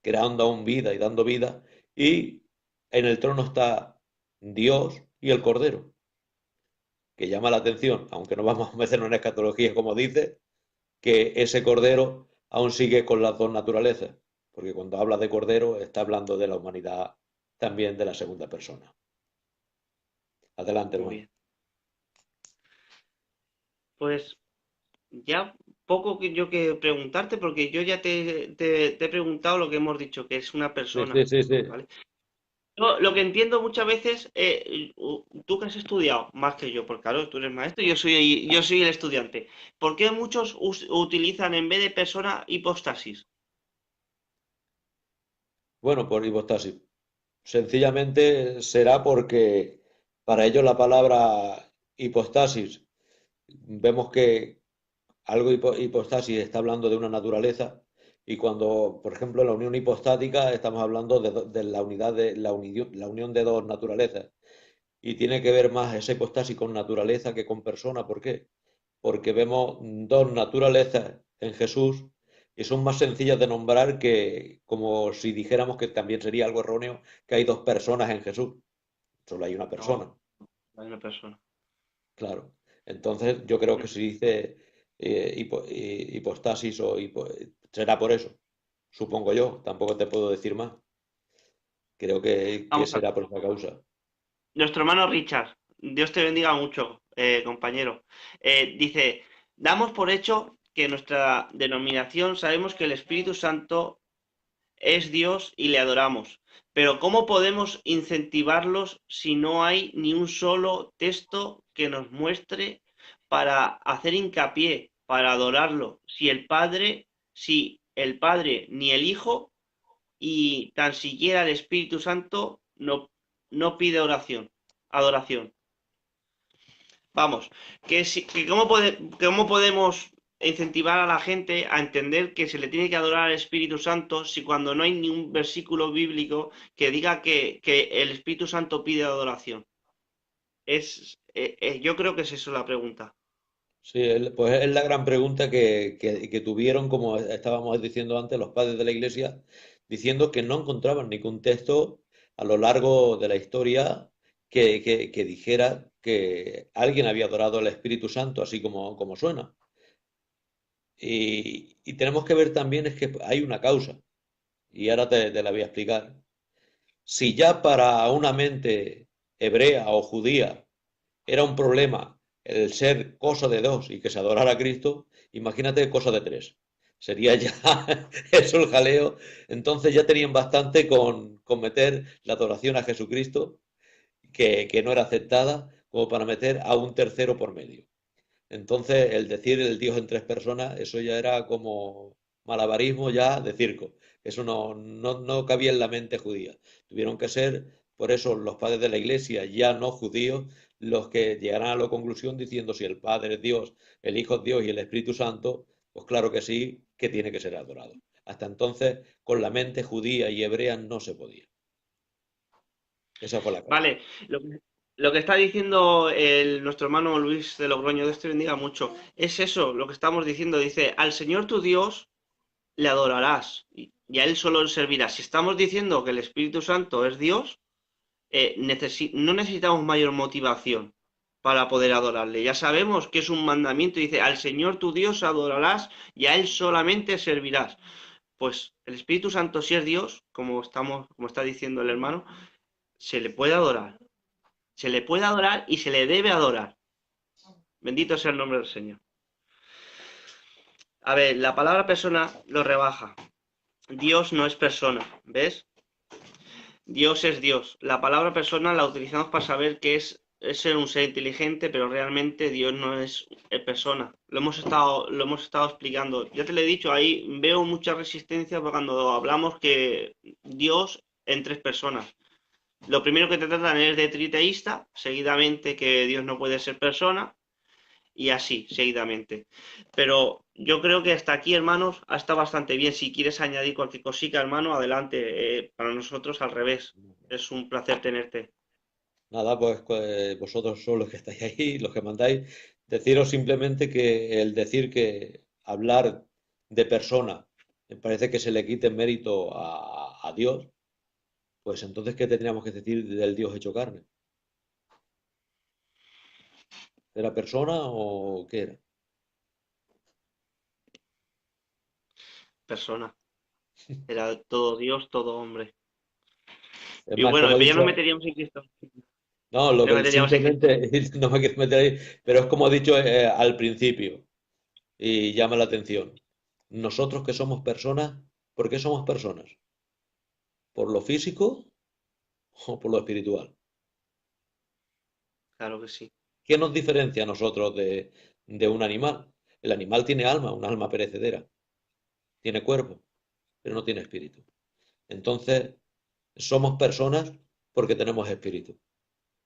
creando aún vida y dando vida, y en el trono está Dios y el Cordero, que llama la atención, aunque no vamos a meternos en escatología como dice, que ese Cordero aún sigue con las dos naturalezas, porque cuando habla de Cordero está hablando de la humanidad también de la segunda persona. Adelante, Muy hermano. bien. Pues ya poco que yo que preguntarte, porque yo ya te he preguntado lo que hemos dicho, que es una Sí, sí, persona, sí, sí. ¿vale? Yo lo que entiendo muchas veces, tú que has estudiado más que yo, porque claro, tú eres maestro y yo soy el estudiante. ¿Por qué muchos utilizan en vez de persona hipostasis? Bueno, por hipostasis. Sencillamente será porque para ellos la palabra hipostasis, vemos que algo hipostasis está hablando de una naturaleza y cuando, por ejemplo, en la unión hipostática estamos hablando de la unidad de la unión de dos naturalezas y tiene que ver más esa hipostasis con naturaleza que con persona. ¿Por qué? Porque vemos dos naturalezas en Jesús y son más sencillas de nombrar que como si dijéramos que también sería algo erróneo que hay dos personas en Jesús. Solo hay una No, persona, no hay una persona. claro. Entonces yo creo que Mm. se dice hipostasis será por eso, supongo yo, tampoco te puedo decir más. Creo que Vamos a será por esa causa. Nuestro hermano Richard, Dios te bendiga mucho, compañero. Dice, damos por hecho que en nuestra denominación sabemos que el Espíritu Santo es Dios y le adoramos. Pero ¿cómo podemos incentivarlos si no hay ni un solo texto que nos muestre para hacer hincapié, para adorarlo? Si el Padre ni el Hijo y tan siquiera el Espíritu Santo no pide adoración. Vamos, cómo podemos incentivar a la gente a entender que se le tiene que adorar al Espíritu Santo si cuando no hay ni un versículo bíblico que diga que el Espíritu Santo pide adoración. Yo creo que es eso la pregunta. Sí, pues es la gran pregunta que tuvieron, como estábamos diciendo antes, los padres de la Iglesia, diciendo que no encontraban ningún texto a lo largo de la historia que dijera que alguien había adorado al Espíritu Santo, así como suena. Y tenemos que ver también es que hay una causa, y ahora te la voy a explicar. Si ya para una mente hebrea o judía era un problema el ser cosa de dos y que se adorara a Cristo, imagínate cosa de tres. Sería ya eso el jaleo. Entonces ya tenían bastante con meter la adoración a Jesucristo, que no era aceptada, como para meter a un tercero por medio. Entonces, el decir el Dios en tres personas, eso ya era como malabarismo ya de circo. Eso no cabía en la mente judía. Tuvieron que ser, por eso, los padres de la iglesia, ya no judíos, los que llegaran a la conclusión diciendo si el Padre es Dios, el Hijo es Dios y el Espíritu Santo, pues claro que sí, que tiene que ser adorado. Hasta entonces, con la mente judía y hebrea no se podía. Esa fue la causa. Vale, lo que está diciendo nuestro hermano Luis de Logroño, Dios te bendiga mucho, es eso, lo que estamos diciendo. Dice, al Señor tu Dios le adorarás y a Él solo le servirás. Si estamos diciendo que el Espíritu Santo es Dios, no necesitamos mayor motivación para poder adorarle. Ya sabemos que es un mandamiento, dice, al Señor tu Dios adorarás y a Él solamente servirás. Pues el Espíritu Santo, si es Dios, como está diciendo el hermano, se le puede adorar. Se le puede adorar y se le debe adorar. Bendito sea el nombre del Señor. A ver, la palabra persona lo rebaja. Dios no es persona, ¿ves? Dios es Dios. La palabra persona la utilizamos para saber que es ser un ser inteligente, pero realmente Dios no es persona. Lo hemos estado explicando. Ya te lo he dicho, ahí veo mucha resistencia cuando hablamos que Dios en tres personas. Lo primero que te tratan es de triteísta, seguidamente que Dios no puede ser persona, y así, seguidamente. Pero yo creo que hasta aquí, hermanos, está bastante bien. Si quieres añadir cualquier cosita, hermano, adelante. Para nosotros, al revés. Es un placer tenerte. Nada, pues, vosotros sois los que estáis ahí, los que mandáis. Deciros simplemente que el decir que hablar de persona me parece que se le quite mérito a Dios, pues entonces, ¿qué tendríamos que decir del Dios hecho carne? ¿Era persona o qué era? Persona. Era todo Dios, todo hombre. Es Y más, bueno, como he ya dicho, nos meteríamos en Cristo. no, lo Nos que meteríamos en Cristo. simplemente, no me quiero meter ahí, pero es como he dicho al principio, y llama la atención. Nosotros que somos personas, ¿por qué somos personas? ¿Por lo físico o por lo espiritual? Claro que sí. ¿Qué nos diferencia a nosotros de un animal? El animal tiene alma, un alma perecedera, tiene cuerpo, pero no tiene espíritu. Entonces, somos personas porque tenemos espíritu,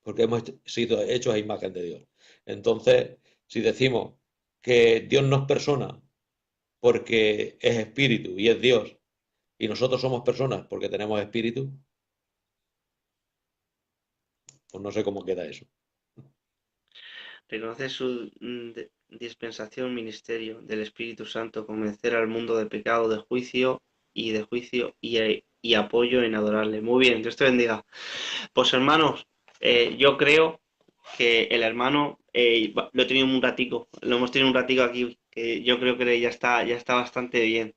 porque hemos sido hechos a imagen de Dios. Entonces, si decimos que Dios no es persona porque es espíritu y es Dios, y nosotros somos personas porque tenemos espíritu, pues no sé cómo queda eso. Reconoce su dispensación, ministerio del Espíritu Santo, convencer al mundo de pecado, de juicio y apoyo en adorarle. Muy bien, Dios te bendiga. Pues hermanos, yo creo que el hermano lo he tenido un ratico, lo hemos tenido un ratico aquí, que yo creo que ya está bastante bien.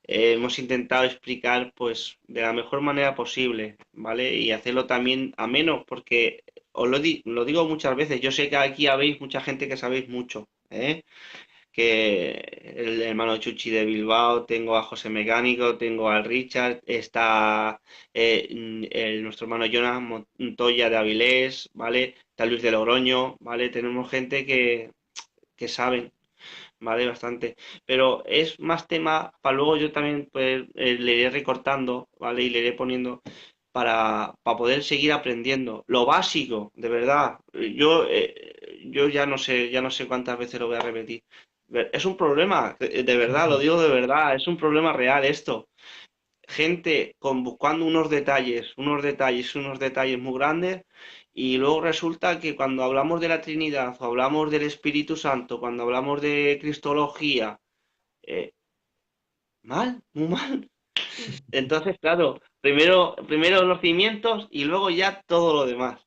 Hemos intentado explicar pues de la mejor manera posible, ¿vale? Y hacerlo también ameno, porque lo digo muchas veces, yo sé que aquí habéis mucha gente que sabéis mucho, ¿eh? Que el hermano Chuchi de Bilbao, tengo a José Mecánico, tengo al Richard, está nuestro hermano Jonas Montoya de Avilés, ¿vale? Está Luis de Logroño, ¿vale? Tenemos gente que saben, ¿vale? Bastante. Pero es más tema para luego yo también pues, le iré recortando, ¿vale? Y le iré poniendo para poder seguir aprendiendo. Lo básico, de verdad. Yo ya no sé cuántas veces lo voy a repetir. Es un problema, de verdad, lo digo de verdad, es un problema real esto. Gente buscando unos detalles muy grandes y luego resulta que cuando hablamos de la Trinidad o hablamos del Espíritu Santo, cuando hablamos de Cristología, eh, mal, muy mal. Entonces, claro, primero los cimientos y luego ya todo lo demás.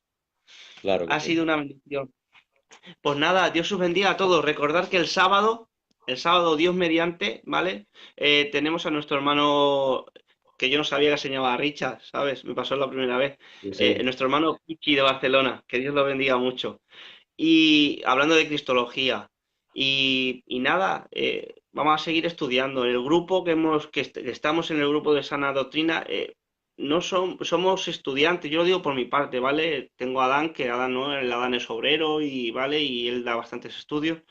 Claro que Ha sí. sido una bendición. Pues nada, Dios os bendiga a todos. Recordar que el sábado, Dios mediante, ¿vale? Tenemos a nuestro hermano, que yo no sabía que se llamaba Richard, ¿sabes? Me pasó la primera vez. Sí, sí. Nuestro hermano Pichi de Barcelona, que Dios lo bendiga mucho. Y hablando de cristología. Y nada, vamos a seguir estudiando. El grupo que estamos en el grupo de sana doctrina, no somos estudiantes, yo lo digo por mi parte, ¿vale? Tengo a Adán, que Adán no, el Adán es obrero y vale, y él da bastantes estudios.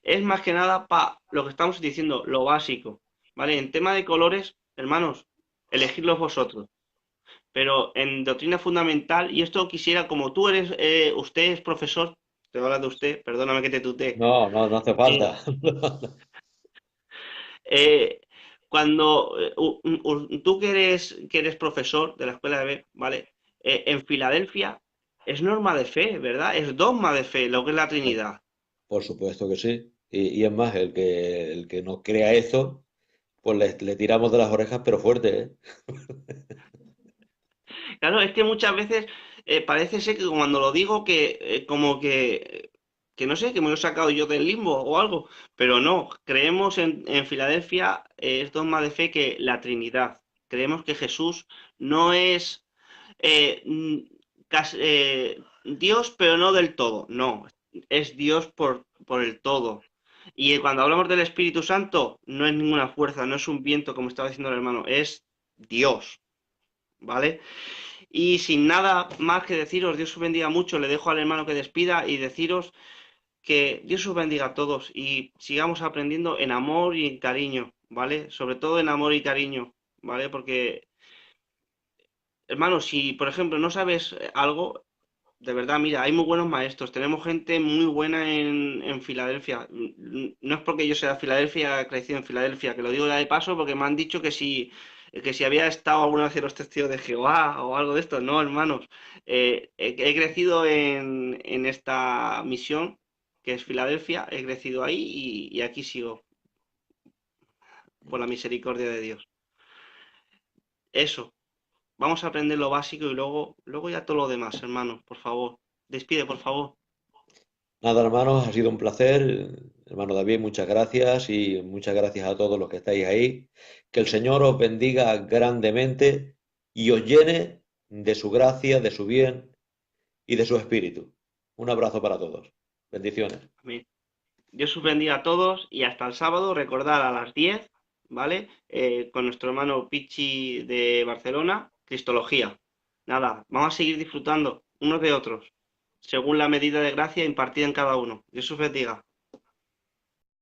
Es más que nada para lo que estamos diciendo, lo básico, ¿vale? En tema de colores, hermanos, elegidlos vosotros. Pero en doctrina fundamental, y esto quisiera, como tú eres, usted es profesor, te voy a hablar de usted, perdóname que te tutee. No, no, no hace eh, falta. eh, cuando tú que eres profesor de la escuela de B, ¿vale? En Filadelfia es norma de fe, ¿verdad? Es dogma de fe, lo que es la Trinidad. Por supuesto que sí. Y es más, el que no crea eso, pues le tiramos de las orejas, pero fuerte, ¿eh? Claro, es que muchas veces parece ser que cuando lo digo que como que no sé, que me lo he sacado yo del limbo o algo, pero no, creemos en Filadelfia, es dogma de fe que la Trinidad, creemos que Jesús no es eh, mm, Dios, pero no del todo, no, es Dios por el todo. Y cuando hablamos del Espíritu Santo, no es ninguna fuerza, no es un viento, como estaba diciendo el hermano, es Dios, ¿vale? Y sin nada más que deciros, Dios os bendiga mucho. Le dejo al hermano que despida y deciros que Dios os bendiga a todos y sigamos aprendiendo en amor y en cariño, ¿vale? Sobre todo en amor y cariño, ¿vale? Porque, hermano, si por ejemplo no sabes algo, de verdad, mira, hay muy buenos maestros, tenemos gente muy buena en Filadelfia. No es porque yo sea de Filadelfia, crecido en Filadelfia, que lo digo ya de paso porque me han dicho que si había estado alguna vez en los testigos de Jehová o algo de esto. No, hermanos. He crecido en esta misión, que es Filadelfia, he crecido ahí y aquí sigo, por la misericordia de Dios. Eso, vamos a aprender lo básico y luego ya todo lo demás, hermanos, por favor. Despide, por favor. Nada, hermanos, ha sido un placer. Hermano David, muchas gracias y muchas gracias a todos los que estáis ahí. Que el Señor os bendiga grandemente y os llene de su gracia, de su bien y de su espíritu. Un abrazo para todos. Bendiciones. Amén. Dios os bendiga a todos y hasta el sábado, recordad a las 10, ¿vale? Con nuestro hermano Pichi de Barcelona, Cristología. Nada, vamos a seguir disfrutando unos de otros, según la medida de gracia impartida en cada uno. Dios os bendiga.